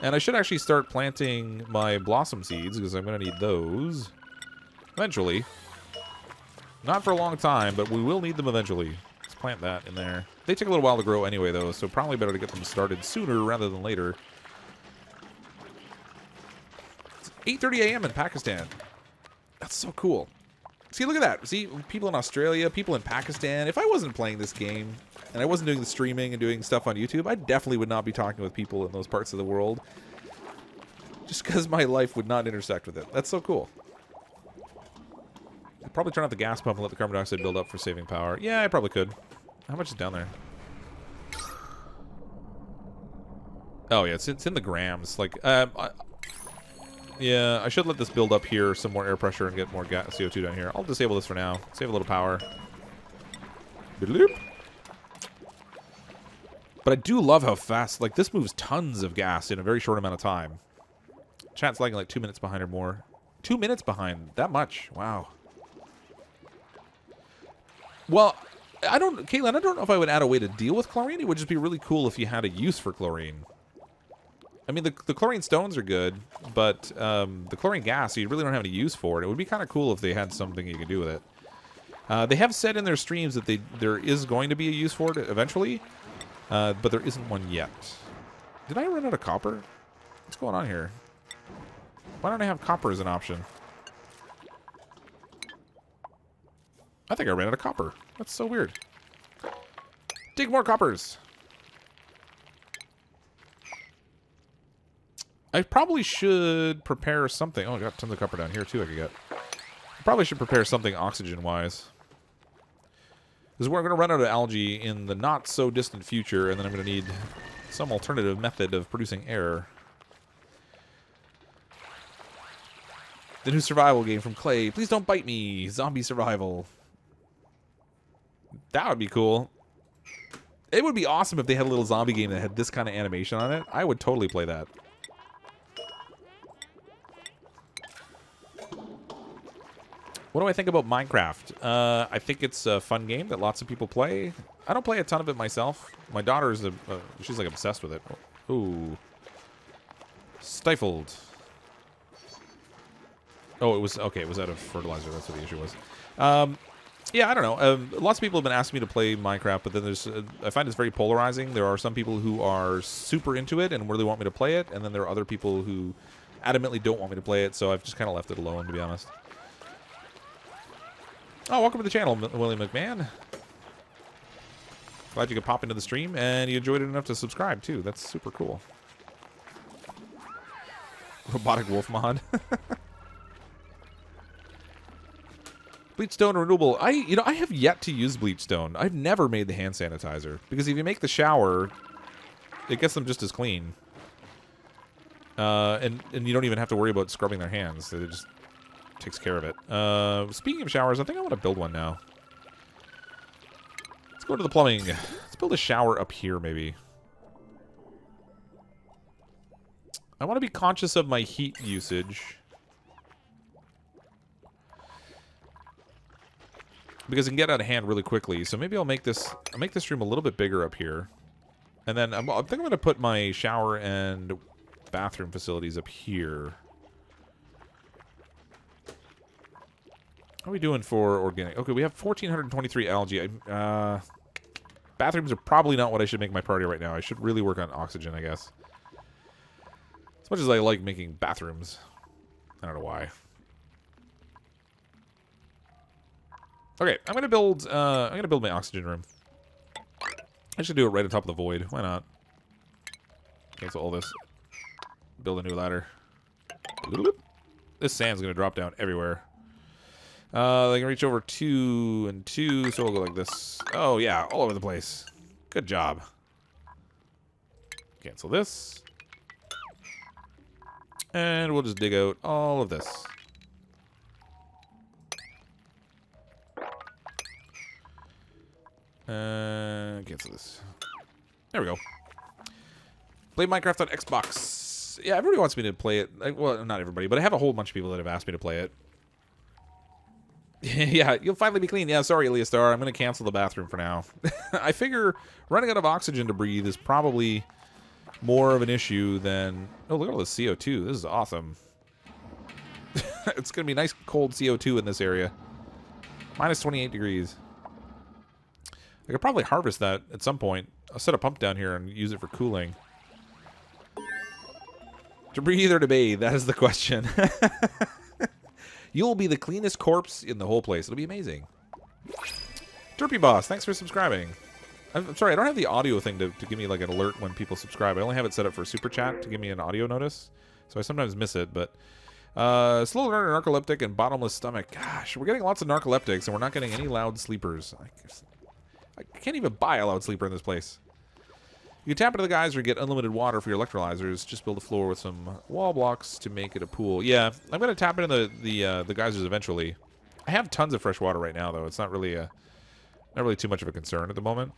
And I should actually start planting my blossom seeds, because I'm going to need those eventually. Not for a long time, but we will need them eventually. Let's plant that in there. They take a little while to grow anyway, though, so probably better to get them started sooner rather than later. 8:30 a.m. in Pakistan. That's so cool. See, look at that. See, people in Australia, people in Pakistan. If I wasn't playing this game, and I wasn't doing the streaming and doing stuff on YouTube, I definitely would not be talking with people in those parts of the world. Just because my life would not intersect with it. That's so cool. I'd probably turn off the gas pump and let the carbon dioxide build up for saving power. Yeah, I probably could. How much is down there? Oh, yeah, it's in the grams. Like, yeah, I should let this build up here, some more air pressure, and get more CO2 down here. I'll disable this for now. Save a little power. But I do love how fast, like, this moves tons of gas in a very short amount of time. Chat's lagging like 2 minutes behind or more. 2 minutes behind? That much? Wow. Well, Caitlin, I don't know if I would add a way to deal with chlorine. It would just be really cool if you had a use for chlorine. I mean, the chlorine stones are good, but the chlorine gas, you really don't have any use for it. It would be kind of cool if they had something you could do with it. They have said in their streams that there is going to be a use for it eventually, but there isn't one yet. Did I run out of copper? What's going on here? Why don't I have copper as an option? I think I ran out of copper. That's so weird. Dig more coppers. I probably should prepare something. Oh, I got tons of copper down here, too, I could get. I probably should prepare something oxygen-wise. Because we're going to run out of algae in the not-so-distant future, and then I'm going to need some alternative method of producing air. The new survival game from Clay. Please don't bite me. Zombie survival. That would be cool. It would be awesome if they had a little zombie game that had this kind of animation on it. I would totally play that. What do I think about Minecraft? I think it's a fun game that lots of people play. I don't play a ton of it myself. My daughter is she's like obsessed with it. Ooh. Stifled. Oh, it was, okay, it was out of fertilizer. That's what the issue was. Yeah, I don't know. Lots of people have been asking me to play Minecraft, but then there's, I find it's very polarizing. There are some people who are super into it and really want me to play it, and then there are other people who adamantly don't want me to play it, so I've just kind of left it alone, to be honest. Oh, welcome to the channel, William McMahon. Glad you could pop into the stream, and you enjoyed it enough to subscribe, too. That's super cool. Robotic wolf mod. Bleachstone renewable. I have yet to use bleachstone. I've never made the hand sanitizer, because if you make the shower, it gets them just as clean. And you don't even have to worry about scrubbing their hands. It just takes care of it. Speaking of showers, I think I want to build one now. Let's go to the plumbing. Let's build a shower up here, maybe. I want to be conscious of my heat usage. Because it can get out of hand really quickly. So maybe I'll make this room a little bit bigger up here. And then I think I'm going to put my shower and bathroom facilities up here. How are we doing for organic? Okay, we have 1,423 algae. Bathrooms are probably not what I should make my priority right now. I should really work on oxygen, I guess. As much as I like making bathrooms. I don't know why. Okay, I'm gonna build my oxygen room. I should do it right on top of the void. Why not? Cancel all this. Build a new ladder. This sand's gonna drop down everywhere. They can reach over 2 and 2, so we'll go like this. Oh yeah, all over the place. Good job. Cancel this. And we'll just dig out all of this. Cancel this. There we go. Play Minecraft on Xbox. Yeah, everybody wants me to play it. Well, not everybody, but I have a whole bunch of people that have asked me to play it. Yeah, you'll finally be clean. Yeah, sorry, Eliastar. I'm going to cancel the bathroom for now. I figure running out of oxygen to breathe is probably more of an issue than... Oh, look at all this CO2. This is awesome. It's going to be nice cold CO2 in this area. Minus 28 degrees. I could probably harvest that at some point. I'll set a pump down here and use it for cooling. To breathe or to bathe? That is the question. You'll be the cleanest corpse in the whole place. It'll be amazing. Derpy Boss, thanks for subscribing. I'm sorry, I don't have the audio thing to give me like an alert when people subscribe. I only have it set up for Super Chat to give me an audio notice. So I sometimes miss it, but... slow learner, narcoleptic, and bottomless stomach. Gosh, we're getting lots of narcoleptics, and we're not getting any loud sleepers. I can't even buy a loud sleeper in this place. You can tap into the geyser and get unlimited water for your electrolyzers. Just build a floor with some wall blocks to make it a pool. Yeah, I'm going to tap into the geysers eventually. I have tons of fresh water right now, though. It's not really too much of a concern at the moment.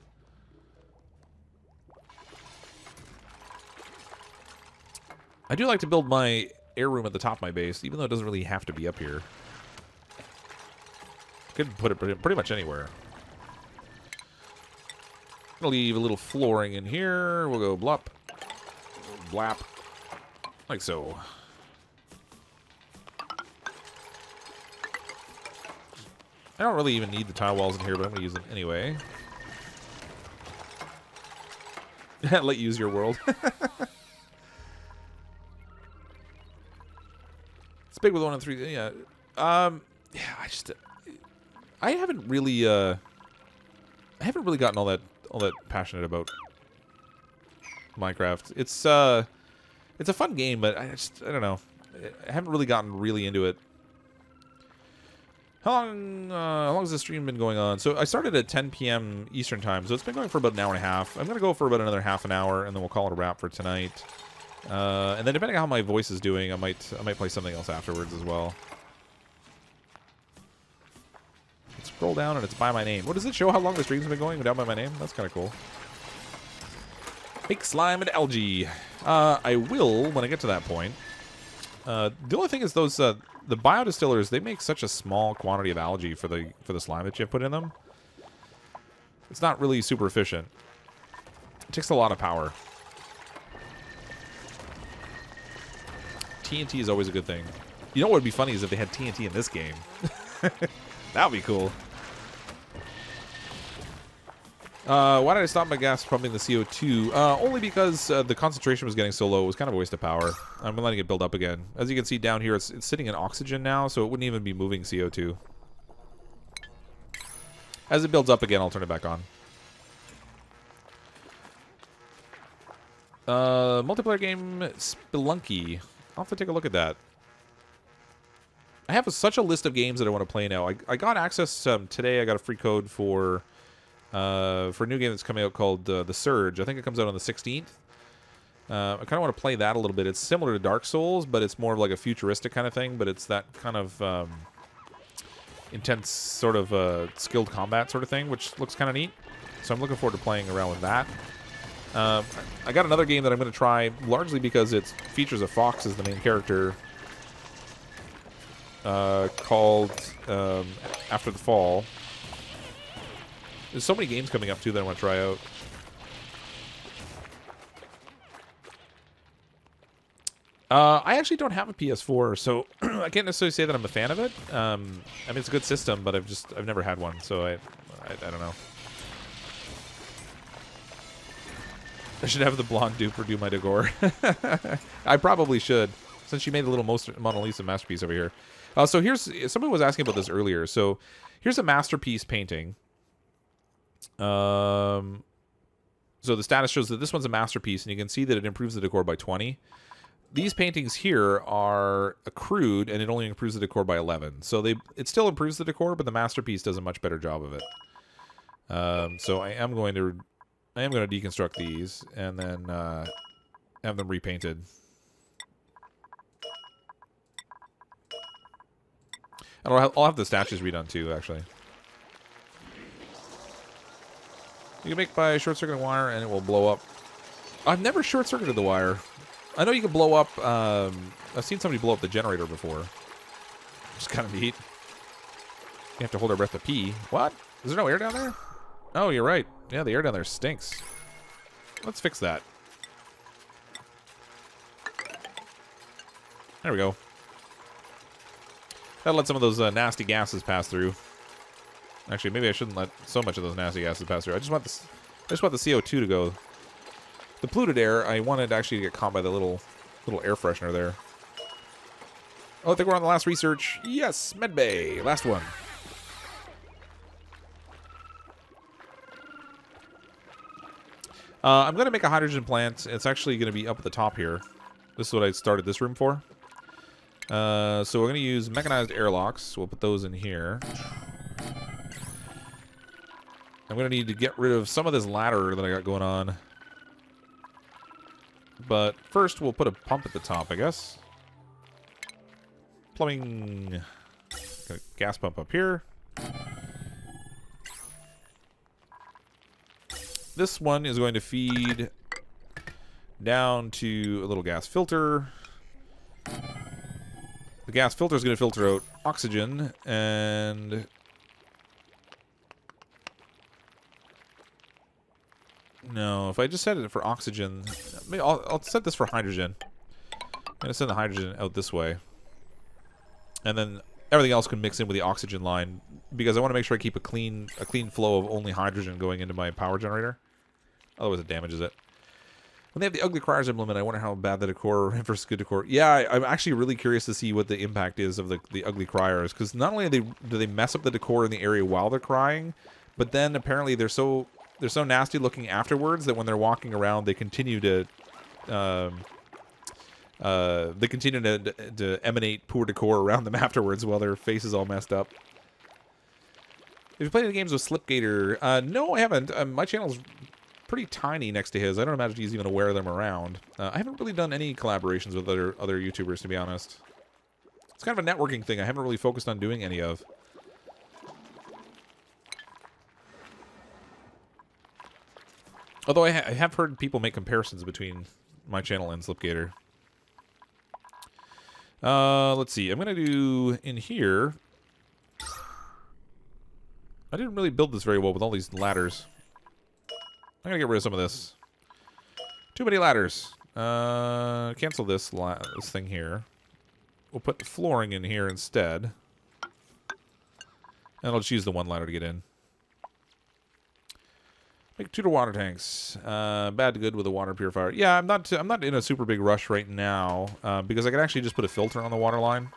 I do like to build my air room at the top of my base, even though it doesn't really have to be up here. Could put it pretty much anywhere. I'll leave a little flooring in here. We'll go blop, blap, like so. I don't really even need the tile walls in here, but I'm going to use them anyway. Let you use your world. It's big with 1 and 3. Yeah. Yeah, I haven't really gotten all that passionate about Minecraft. It's a fun game, but I don't know. I haven't really gotten really into it. How long has the stream been going on? So I started at 10 p.m. Eastern time, so it's been going for about an hour and a half. I'm going to go for about another half an hour, and then we'll call it a wrap for tonight. And then depending on how my voice is doing, I might play something else afterwards as well. Let's scroll down, and it's by my name. What does it show how long the stream's been going down by my name? That's kind of cool. Fake slime and algae. I will when I get to that point. The only thing is those... the biodistillers, they make such a small quantity of algae for the slime that you put in them. It's not really super efficient. It takes a lot of power. TNT is always a good thing. You know what would be funny is if they had TNT in this game. That would be cool. Why did I stop my gas pumping the CO2? Only because the concentration was getting so low. It was kind of a waste of power. I'm letting it build up again. As you can see down here, it's sitting in oxygen now, so it wouldn't even be moving CO2. As it builds up again, I'll turn it back on. Multiplayer game Spelunky. I'll have to take a look at that. I have such a list of games that I want to play now. I got access today. I got a free code for a new game that's coming out called The Surge. I think it comes out on the 16th. I kind of want to play that a little bit. It's similar to Dark Souls, but it's more of like a futuristic kind of thing, but it's that kind of intense sort of skilled combat sort of thing, which looks kind of neat. So I'm looking forward to playing around with that. I got another game that I'm going to try, largely because it features a fox as the main character, called After the Fall. There's so many games coming up, too, that I want to try out. I actually don't have a PS4, so I can't necessarily say that I'm a fan of it. I mean, it's a good system, but I've never had one, so I don't know. I should have the blonde duper do my decor. I probably should, since she made a little Mona Lisa masterpiece over here. So here's... Somebody was asking about this earlier. So here's a masterpiece painting. So the status shows that this one's a masterpiece, and you can see that it improves the decor by 20. These paintings here are accrued, and it only improves the decor by 11. So it still improves the decor, but the masterpiece does a much better job of it. So I am going to deconstruct these and then have them repainted. And I'll have the statues redone too, actually. You can make by short-circuiting wire and it will blow up. I've never short-circuited the wire. I know you can blow up... I've seen somebody blow up the generator before. Which is kind of neat. You have to hold our breath to pee. What? Is there no air down there? Oh, you're right. Yeah, the air down there stinks. Let's fix that. There we go. That'll let some of those nasty gases pass through. Actually, maybe I shouldn't let so much of those nasty gases pass through. I just want the CO2 to go. The polluted air, I wanted actually to get caught by the little air freshener there. Oh, I think we're on the last research. Yes, medbay. Last one. I'm going to make a hydrogen plant. It's actually going to be up at the top here. This is what I started this room for. So we're going to use mechanized airlocks. We'll put those in here. I'm going to need to get rid of some of this ladder that I got going on. But first, we'll put a pump at the top, I guess. Plumbing. Got a gas pump up here. This one is going to feed down to a little gas filter. The gas filter is going to filter out oxygen, and no, if I just set it for oxygen, maybe I'll set this for hydrogen. I'm going to send the hydrogen out this way. And then everything else can mix in with the oxygen line because I want to make sure I keep a clean flow of only hydrogen going into my power generator. Otherwise, it damages it. When they have the ugly criers implement, I wonder how bad the decor versus good decor. Yeah, I'm actually really curious to see what the impact is of the ugly criers, because not only do they mess up the decor in the area while they're crying, but then apparently they're so nasty looking afterwards that when they're walking around, they continue to emanate poor decor around them afterwards while their face is all messed up. Have you played any games with Slipgator? No, I haven't. My channel's pretty tiny next to his. I don't imagine he's even aware of them around. I haven't really done any collaborations with other YouTubers, to be honest. It's kind of a networking thing I haven't really focused on doing any of. Although I have heard people make comparisons between my channel and Slipgator. Let's see. I'm going to do in here. I didn't really build this very well with all these ladders. I'm going to get rid of some of this. Too many ladders. Cancel this thing here. We'll put the flooring in here instead. And I'll just use the one ladder to get in. Make 2 water tanks. Bad to good with a water purifier. Yeah, I'm not in a super big rush right now because I can actually just put a filter on the water line.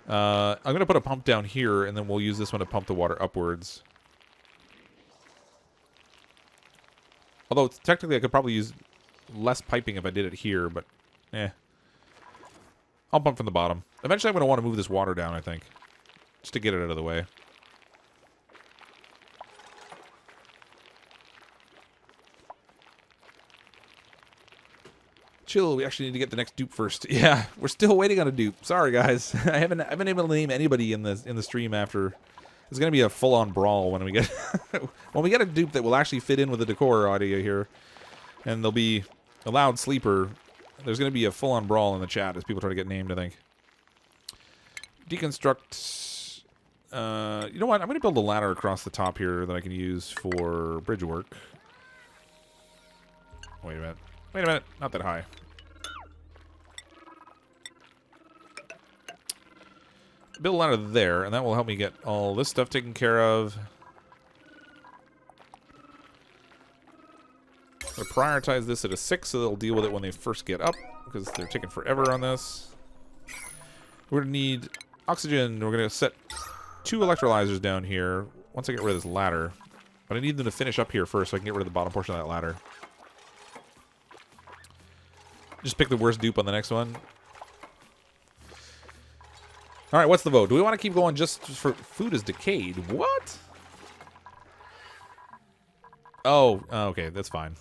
I'm going to put a pump down here, and then we'll use this one to pump the water upwards. Although, technically, I could probably use less piping if I did it here, but I'll pump from the bottom. Eventually, I'm going to want to move this water down, I think, just to get it out of the way. Chill, we actually need to get the next dupe first. Yeah, we're still waiting on a dupe. Sorry, guys. I haven't been able to name anybody in the stream after. It's gonna be a full-on brawl when we get when we get a dupe that will actually fit in with the decor audio here, and there'll be a loud sleeper. There's gonna be a full-on brawl in the chat as people try to get named, I think. Deconstruct. You know what? I'm gonna build a ladder across the top here that I can use for bridge work. Wait a minute. Wait a minute. Not that high. Build a ladder there, and that will help me get all this stuff taken care of. I'll prioritize this at a 6 so they'll deal with it when they first get up, because they're taking forever on this. We're going to need oxygen. We're going to set 2 electrolyzers down here once I get rid of this ladder. But I need them to finish up here first so I can get rid of the bottom portion of that ladder. Just pick the worst dupe on the next one. Alright, what's the vote? Do we want to keep going just for food is decayed? What? Oh, okay, that's fine.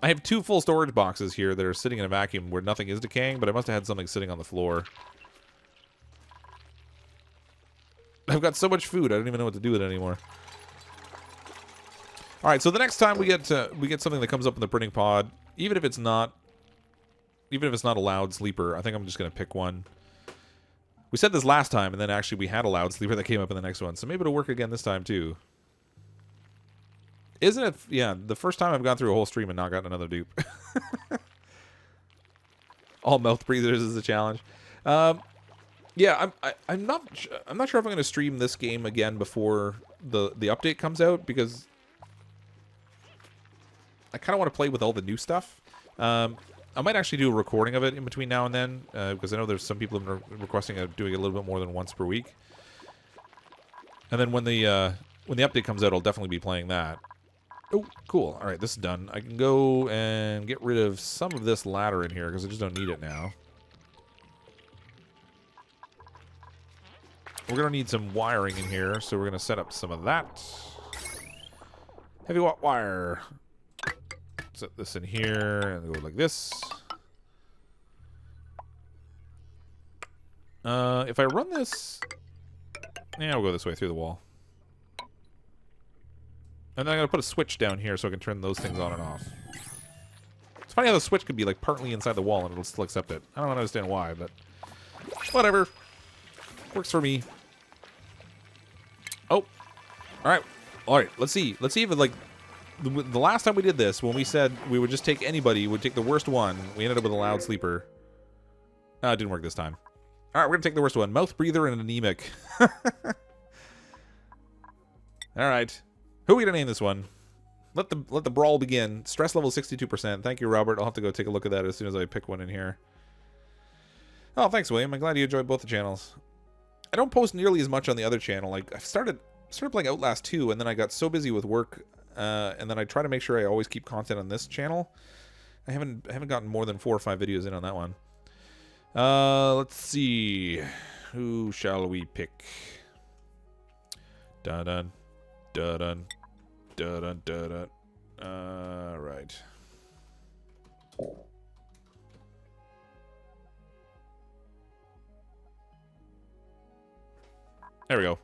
I have 2 full storage boxes here that are sitting in a vacuum where nothing is decaying, but I must have had something sitting on the floor. I've got so much food, I don't even know what to do with it anymore. Alright, so the next time we get something that comes up in the printing pod, even if it's not a loud sleeper, I think I'm just going to pick one. We said this last time, and then actually we had a loud sleeper that came up in the next one, so maybe it'll work again this time too. Isn't it? Yeah, the first time I've gone through a whole stream and not gotten another dupe. All mouth breathers is a challenge. Yeah, I'm not sure if I'm going to stream this game again before the update comes out, because I kind of want to play with all the new stuff. I might actually do a recording of it in between now and then, because I know there's some people who have been requesting doing it a little bit more than once per week. And then when the update comes out, I'll definitely be playing that. Oh, cool. All right, this is done. I can go and get rid of some of this ladder in here because I just don't need it now. We're going to need some wiring in here, so we're going to set up some of that. Heavy watt wire. Set this in here and go like this. If I run this, yeah, we'll go this way through the wall. And then I'm gonna put a switch down here so I can turn those things on and off. It's funny how the switch could be like partly inside the wall and it'll still accept it. I don't understand why, but whatever. Works for me. Oh, all right. Let's see if it like. The last time we did this, when we said we would just take anybody, we'd take the worst one, we ended up with a loud sleeper. It didn't work this time. All right, we're going to take the worst one. Mouth breather and anemic. All right. Who are we going to name this one? Let the brawl begin. Stress level 62%. Thank you, Robert. I'll have to go take a look at that as soon as I pick one in here. Oh, thanks, William. I'm glad you enjoyed both the channels. I don't post nearly as much on the other channel. Like, I started playing Outlast 2, and then I got so busy with work, and then I try to make sure I always keep content on this channel. I haven't gotten more than 4 or 5 videos in on that one. Let's see. Who shall we pick? Dun-dun. Dun-dun. Dun-dun. Dun-dun. Right. There we go.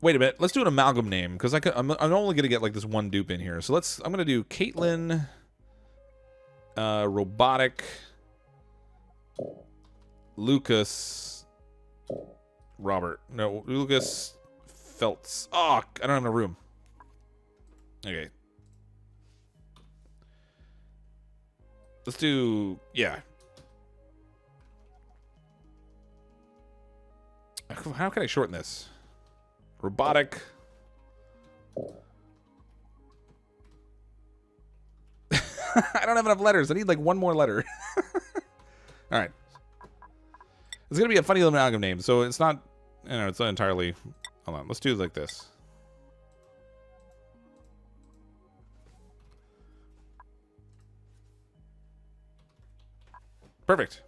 Wait a minute. Let's do an amalgam name, because I'm only going to get like this one dupe in here. So I'm going to do Caitlin, Robotic, Lucas, Robert. No, Lucas Feltz. Oh, I don't have no room. Okay. Let's do, yeah. How can I shorten this? Robotic. I don't have enough letters. I need like one more letter. All right. It's going to be a funny little amalgam name. So it's not, it's not entirely. Hold on. Let's do it like this. Perfect.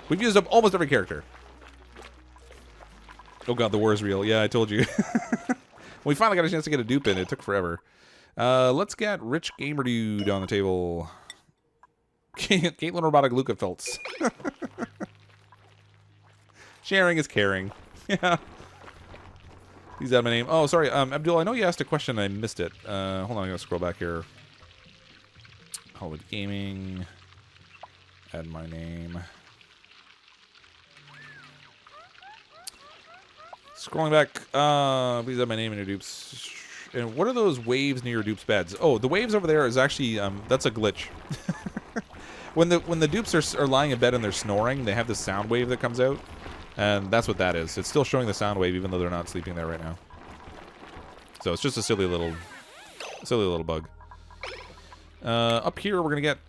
We've used up almost every character. Oh god, the war is real. Yeah, I told you. We finally got a chance to get a dupe in. It took forever. Let's get Rich Gamer Dude on the table. Caitlin Robotic Luca Feltz. Sharing is caring. Yeah. He's out of my name. Oh, sorry. Abdul, I know you asked a question and I missed it. Hold on, I'm going to scroll back here. Hollywood Gaming. Add my name. Scrolling back, please have my name in your dupes. And what are those waves near your dupes' beds? Oh, the waves over there is actually, that's a glitch. when the dupes are lying in bed and they're snoring, they have this sound wave that comes out. And that's what that is. It's still showing the sound wave even though they're not sleeping there right now. So it's just a silly little bug. Up here, we're going to get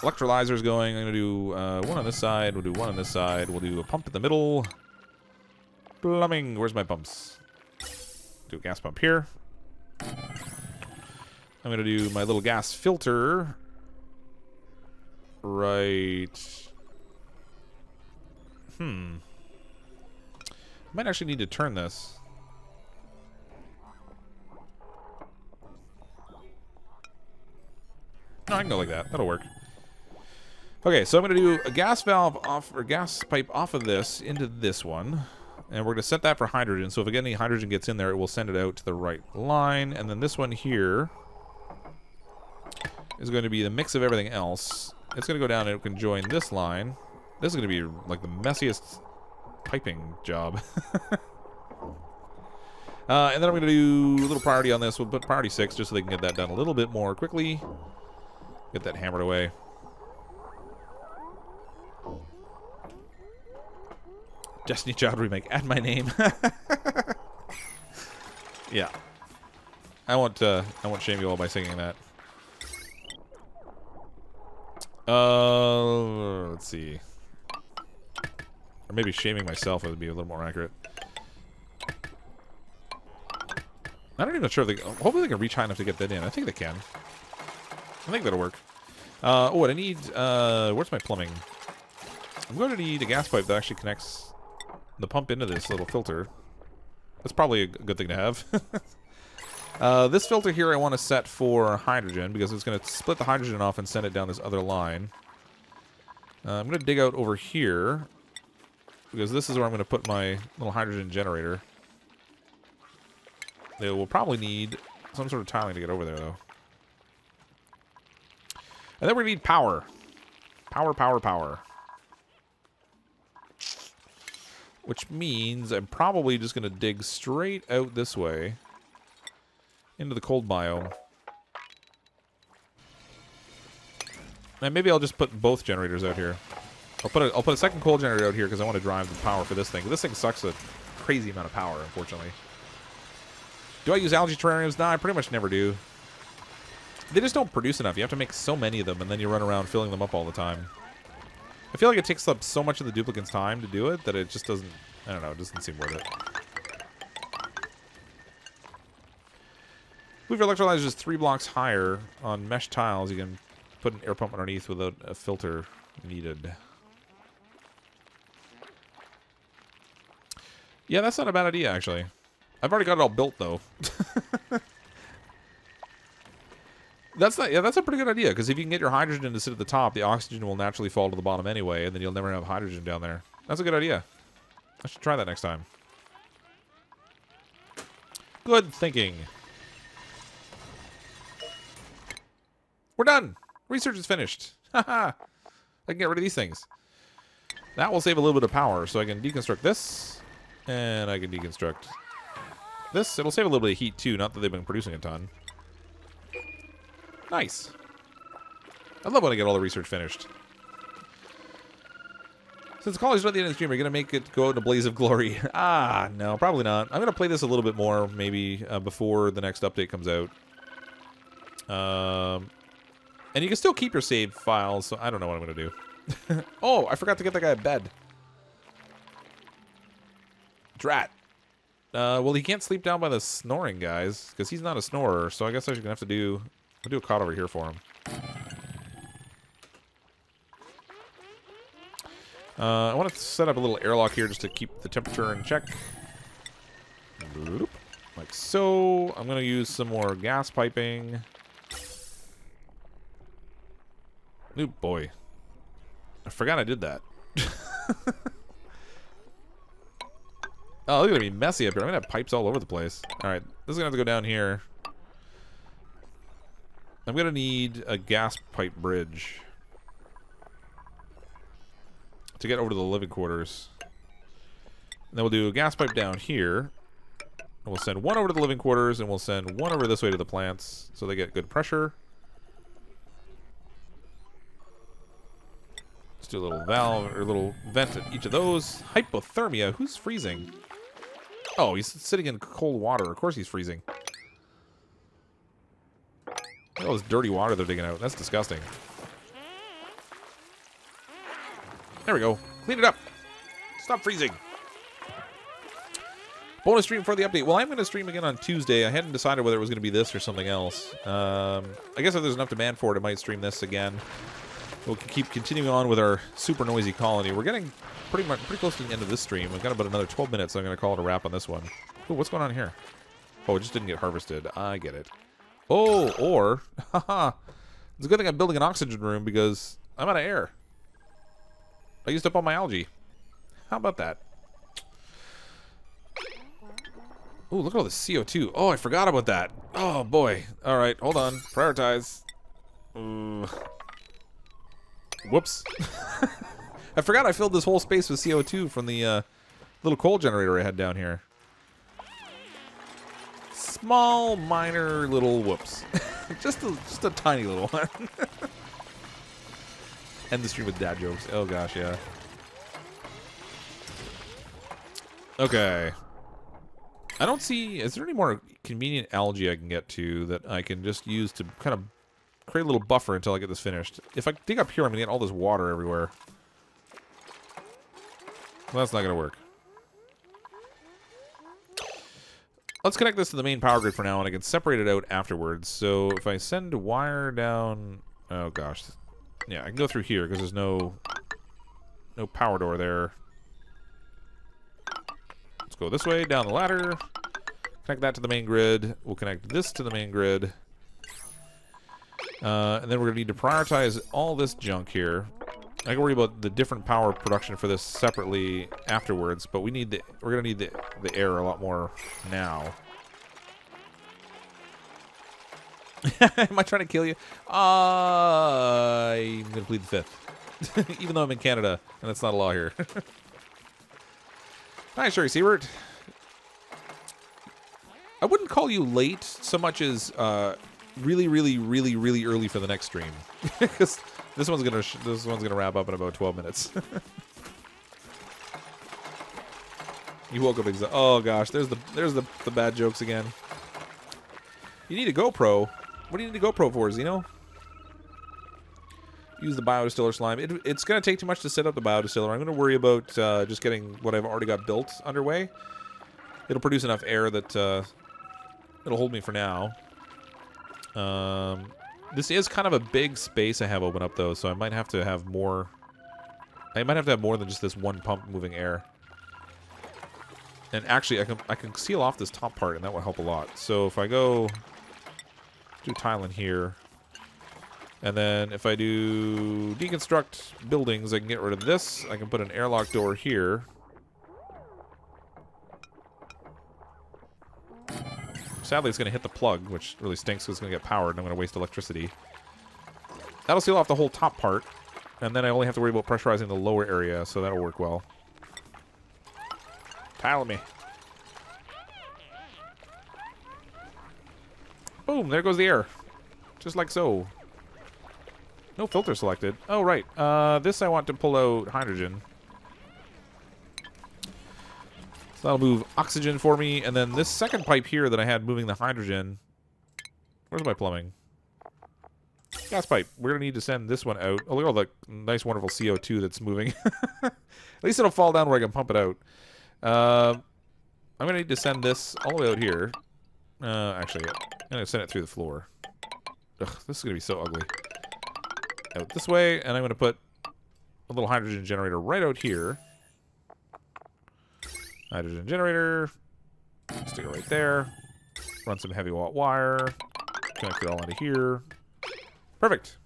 electrolyzers going. I'm going to do one on this side. We'll do one on this side. We'll do a pump in the middle. Plumbing. Where's my pumps? Do a gas pump here. I'm going to do my little gas filter. Right. I might actually need to turn this. No, I can go like that. That'll work. Okay, so I'm going to do a gas valve off, or gas pipe off of this into this one. And we're going to set that for hydrogen. So if any hydrogen gets in there, it will send it out to the right line. And then this one here is going to be the mix of everything else. It's going to go down and it can join this line. This is going to be like the messiest piping job. And then I'm going to do a little priority on this. We'll put priority 6 just so they can get that done a little bit more quickly. Get that hammered away. Destiny Child remake. Add my name. Yeah. I won't shame you all by singing that. Let's see. Or maybe shaming myself would be a little more accurate. I'm not even sure if they... Hopefully they can reach high enough to get that in. I think they can. I think that'll work. Oh, and I need... where's my plumbing? I'm going to need a gas pipe that actually connects the pump into this little filter. That's probably a good thing to have. This filter here I want to set for hydrogen because it's going to split the hydrogen off and send it down this other line. I'm going to dig out over here because this is where I'm going to put my little hydrogen generator. It will probably need some sort of tiling to get over there, though. And then we're going to need power. Power. Which means I'm probably just going to dig straight out this way into the cold biome. And maybe I'll just put both generators out here. I'll put a second coal generator out here because I want to drive the power for this thing. This thing sucks a crazy amount of power, unfortunately. Do I use algae terrariums? Nah, I pretty much never do. They just don't produce enough. You have to make so many of them, and then you run around filling them up all the time. I feel like it takes up so much of the duplicant's time to do it that it just doesn't... I don't know, it doesn't seem worth it. Move your electrolyzers 3 blocks higher on mesh tiles. You can put an air pump underneath without a filter needed. Yeah, that's not a bad idea, actually. I've already got it all built, though. That's a pretty good idea, because if you can get your hydrogen to sit at the top, the oxygen will naturally fall to the bottom anyway, and then you'll never have hydrogen down there. That's a good idea. I should try that next time. Good thinking. We're done. Research is finished. Haha. I can get rid of these things. That will save a little bit of power, so I can deconstruct this, and I can deconstruct this. It'll save a little bit of heat, too, not that they've been producing a ton. Nice. I love when I get all the research finished. Since the college is not the end of the stream, are you going to make it go out in a blaze of glory? Ah, no, probably not. I'm going to play this a little bit more, maybe, before the next update comes out. And you can still keep your save files, so I don't know what I'm going to do. Oh, I forgot to get that guy a bed. Drat. Well, he can't sleep down by the snoring guys, because he's not a snorer, so I guess I'm going to have to do... I'll do a cot over here for him. I want to set up a little airlock here just to keep the temperature in check. Bloop. Like so. I'm going to use some more gas piping. Oh boy. I forgot I did that. Oh, look at me messy up here. I'm going to have pipes all over the place. Alright, this is going to have to go down here. I'm going to need a gas pipe bridge to get over to the living quarters. And then we'll do a gas pipe down here. And we'll send one over to the living quarters, and we'll send one over this way to the plants so they get good pressure. Let's do a little valve, or a little vent at each of those. Hypothermia. Who's freezing? Oh, he's sitting in cold water. Of course he's freezing. Look at all this dirty water they're digging out. That's disgusting. There we go. Clean it up. Stop freezing. Bonus stream for the update. Well, I'm going to stream again on Tuesday. I hadn't decided whether it was going to be this or something else. I guess if there's enough demand for it, I might stream this again. We'll keep continuing on with our super noisy colony. We're getting pretty close to the end of this stream. We've got about another 12 minutes, so I'm going to call it a wrap on this one. Ooh, what's going on here? Oh, it just didn't get harvested. I get it. Oh, or, haha, it's a good thing I'm building an oxygen room because I'm out of air. I used up all my algae. How about that? Ooh, look at all this CO2. Oh, I forgot about that. Oh, boy. All right, hold on. Prioritize. Whoops. I forgot I filled this whole space with CO2 from the little coal generator I had down here. Small, minor, little whoops. just a tiny little one. End the stream with dad jokes. Oh gosh, yeah. Okay. I don't see... Is there any more convenient algae I can get to that I can just use to kind of create a little buffer until I get this finished? If I dig up here, I'm going to get all this water everywhere. Well, that's not going to work. Let's connect this to the main power grid for now, and I can separate it out afterwards. So if I send a wire down... Oh, gosh. Yeah, I can go through here because there's no power door there. Let's go this way, down the ladder. Connect that to the main grid. We'll connect this to the main grid. And then we're going to need to prioritize all this junk here. I can worry about the different power production for this separately afterwards, but we're going to need the air a lot more now. Am I trying to kill you? I'm going to plead the fifth. Even though I'm in Canada, and that's not a law here. Hi, Sherry Siebert. I wouldn't call you late so much as really, really, really, really early for the next stream. Because This one's gonna wrap up in about 12 minutes. You woke up oh gosh, there's the bad jokes again. You need a GoPro. What do you need a GoPro for, Zeno? Use the biodistiller slime. It's going to take too much to set up the biodistiller. I'm going to worry about just getting what I've already got built underway. It'll produce enough air that it'll hold me for now. This is kind of a big space I have open up, though, so I might have to have more. I might have to have more than just this one pump moving air. And actually, I can seal off this top part, and that will help a lot. So if I go do tile in here, and then if I do deconstruct buildings, I can get rid of this. I can put an airlock door here. Sadly, it's going to hit the plug, which really stinks because it's going to get powered, and I'm going to waste electricity. That'll seal off the whole top part, and then I only have to worry about pressurizing the lower area, so that'll work well. Tile me. Boom, there goes the air. Just like so. No filter selected. Oh, right. This I want to pull out hydrogen. So that'll move oxygen for me. And then this second pipe here that I had moving the hydrogen. Where's my plumbing? Gas pipe. We're going to need to send this one out. Oh, look at all the nice, wonderful CO2 that's moving. At least it'll fall down where I can pump it out. I'm going to need to send this all the way out here. Actually, I'm going to send it through the floor. Ugh, this is going to be so ugly. Out this way, and I'm going to put a little hydrogen generator right out here. Hydrogen generator. Stick it right there. Run some heavy watt wire. Connect it all into here. Perfect.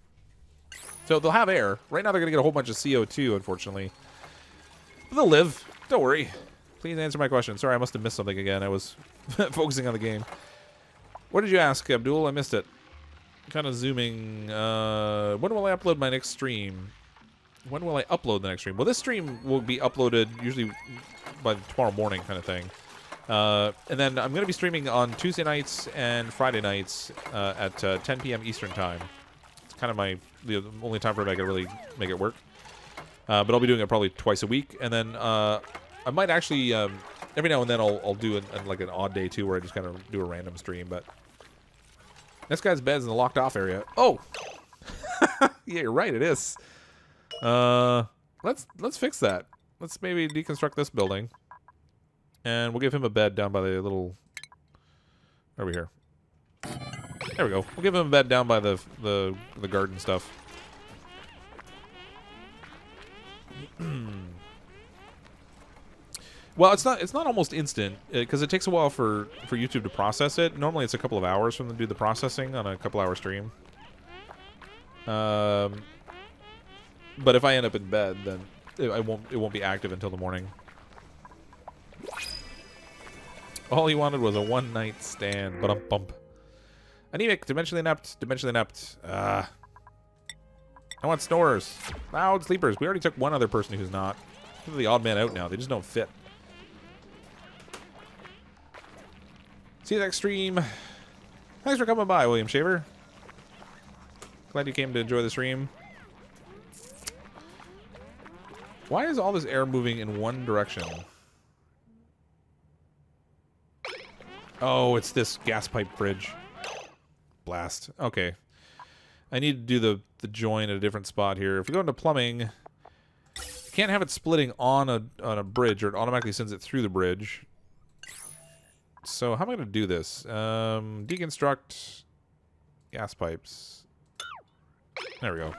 So they'll have air. Right now they're going to get a whole bunch of CO2, unfortunately. But they'll live. Don't worry. Please answer my question. Sorry, I must have missed something again. I was focusing on the game. What did you ask, Abdul? I missed it. Kind of zooming. When will I upload my next stream? When will I upload the next stream? Well, this stream will be uploaded usually by tomorrow morning kind of thing. And then I'm going to be streaming on Tuesday nights and Friday nights at 10 p.m. Eastern time. It's kind of the only time frame I can really make it work. But I'll be doing it probably twice a week. And then I might actually, every now and then I'll do like an odd day too where I just kind of do a random stream. But this guy's bed's in the locked off area. Oh! Yeah, you're right, it is. Let's fix that. Let's maybe deconstruct this building. And we'll give him a bed down by the little... Over here. There we go. We'll give him a bed down by the garden stuff. Well, it's not almost instant because it takes a while for YouTube to process it. Normally, it's a couple of hours from them to do the processing on a couple-hour stream. But if I end up in bed, then it won't be active until the morning. All he wanted was a one-night stand. Bump. Anemic, dimensionally inept. I want snorers. Loud sleepers. We already took one other person who's not. They're the odd man out now. They just don't fit. See you next stream. Thanks for coming by, William Shaver. Glad you came to enjoy the stream. Why is all this air moving in one direction? Oh, it's this gas pipe bridge. Blast. Okay. I need to do the join at a different spot here. If we go into plumbing, you can't have it splitting on a bridge, or it automatically sends it through the bridge. So how am I going to do this? Deconstruct gas pipes. There we go.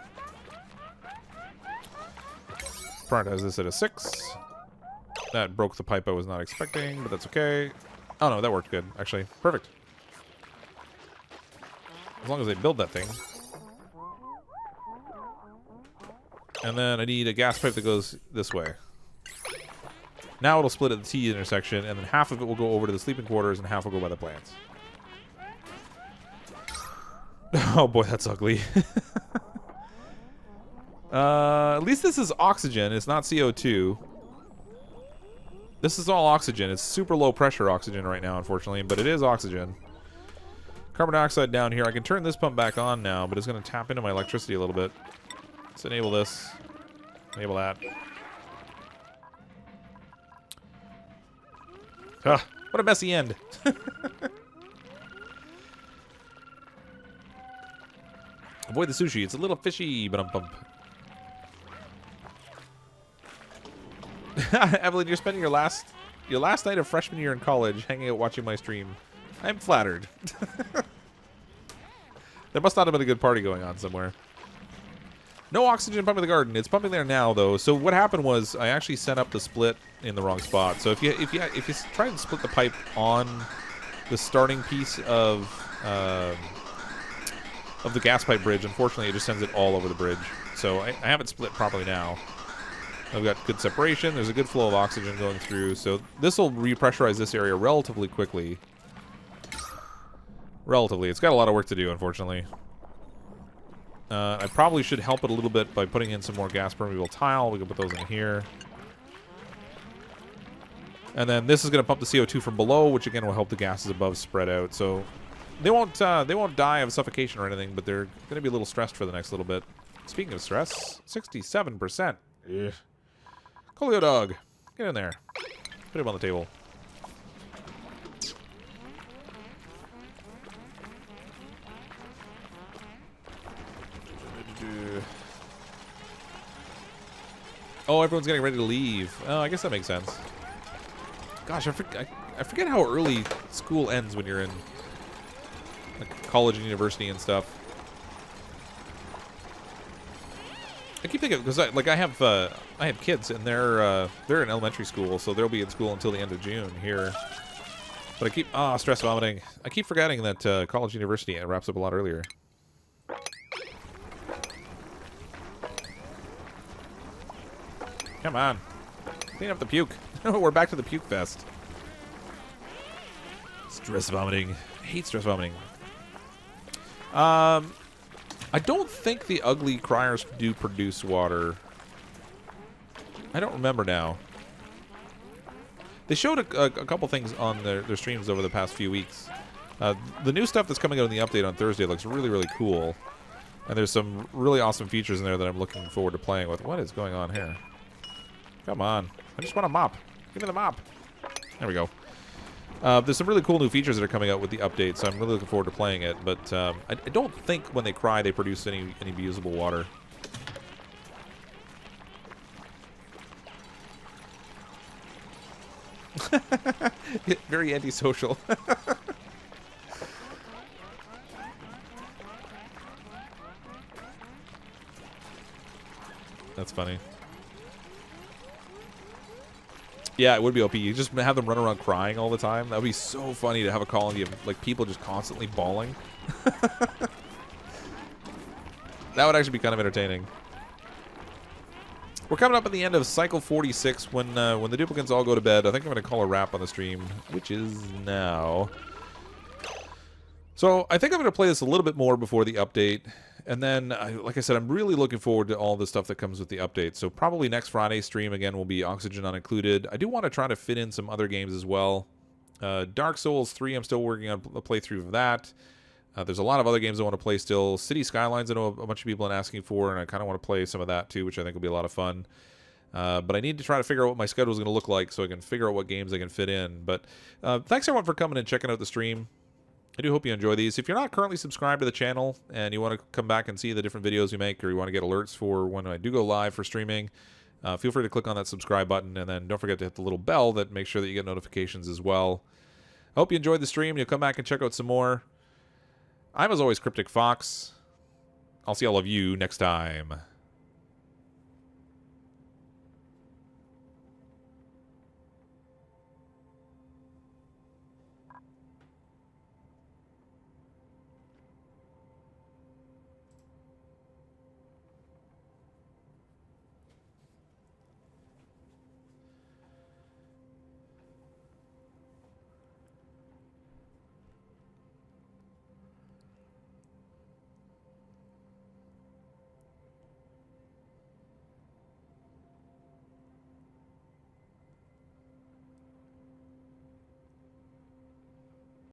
Prioritize this at a 6. That broke the pipe I was not expecting, but that's okay. Oh no, that worked good, actually. Perfect. As long as they build that thing. And then I need a gas pipe that goes this way. Now it'll split at the T intersection, and then half of it will go over to the sleeping quarters, and half will go by the plants. Oh boy, that's ugly. At least this is oxygen. It's not CO2. This is all oxygen. It's super low pressure oxygen right now, unfortunately, but it is oxygen. Carbon dioxide down here. I can turn this pump back on now, but it's going to tap into my electricity a little bit. Let's enable this. Enable that. Ah, what a messy end. Avoid the sushi. It's a little fishy, but bump. Evelyn, you're spending your last night of freshman year in college hanging out watching my stream. I'm flattered. There must not have been a good party going on somewhere. No oxygen pumping the garden. It's pumping there now, though. So what happened was I actually set up the split in the wrong spot. So if you try and split the pipe on the starting piece of the gas pipe bridge, unfortunately, it just sends it all over the bridge. So I have it split properly now. I've got good separation. There's a good flow of oxygen going through. So this will repressurize this area relatively quickly. Relatively. It's got a lot of work to do, unfortunately. I probably should help it a little bit by putting in some more gas permeable tile. We can put those in here. And then this is going to pump the CO2 from below, which again will help the gases above spread out. So they won't die of suffocation or anything, but they're going to be a little stressed for the next little bit. Speaking of stress, 67%. Ugh. Colio dog, get in there. Put him on the table. Oh, everyone's getting ready to leave. Oh, I guess that makes sense. Gosh, I forget how early school ends when you're in like college and university and stuff. I keep thinking because I have kids and they're in elementary school, so they'll be in school until the end of June here. But I keep stress vomiting. I keep forgetting that college university wraps up a lot earlier. Come on. Clean up the puke. We're back to the puke fest. Stress vomiting. I hate stress vomiting. I don't think the ugly criers do produce water. I don't remember now. They showed a couple things on their streams over the past few weeks. The new stuff that's coming out in the update on Thursday looks really, really cool. And there's some really awesome features in there that I'm looking forward to playing with. What is going on here? Come on. I just want a mop. Give me the mop. There we go. There's some really cool new features that are coming out with the update, so I'm really looking forward to playing it. But I don't think when they cry they produce any usable water. Very antisocial. That's funny. Yeah, it would be OP. You just have them run around crying all the time. That would be so funny to have a colony of like people just constantly bawling. That would actually be kind of entertaining. We're coming up at the end of cycle 46 when the duplicants all go to bed. I think I'm going to call a wrap on the stream, which is now. So I think I'm going to play this a little bit more before the update. And then, like I said, I'm really looking forward to all the stuff that comes with the update. So probably next Friday's stream, again, will be Oxygen Unincluded. I do want to try to fit in some other games as well. Dark Souls 3, I'm still working on a playthrough of that. There's a lot of other games I want to play still. City Skylines, I know a bunch of people are asking for, and I kind of want to play some of that too, which I think will be a lot of fun. But I need to try to figure out what my schedule is going to look like so I can figure out what games I can fit in. But thanks everyone for coming and checking out the stream. I do hope you enjoy these. If you're not currently subscribed to the channel and you want to come back and see the different videos we make, or you want to get alerts for when I do go live for streaming, feel free to click on that subscribe button, and then don't forget to hit the little bell that makes sure that you get notifications as well. I hope you enjoyed the stream. You'll come back and check out some more. I'm, as always, CrypticFox. I'll see all of you next time.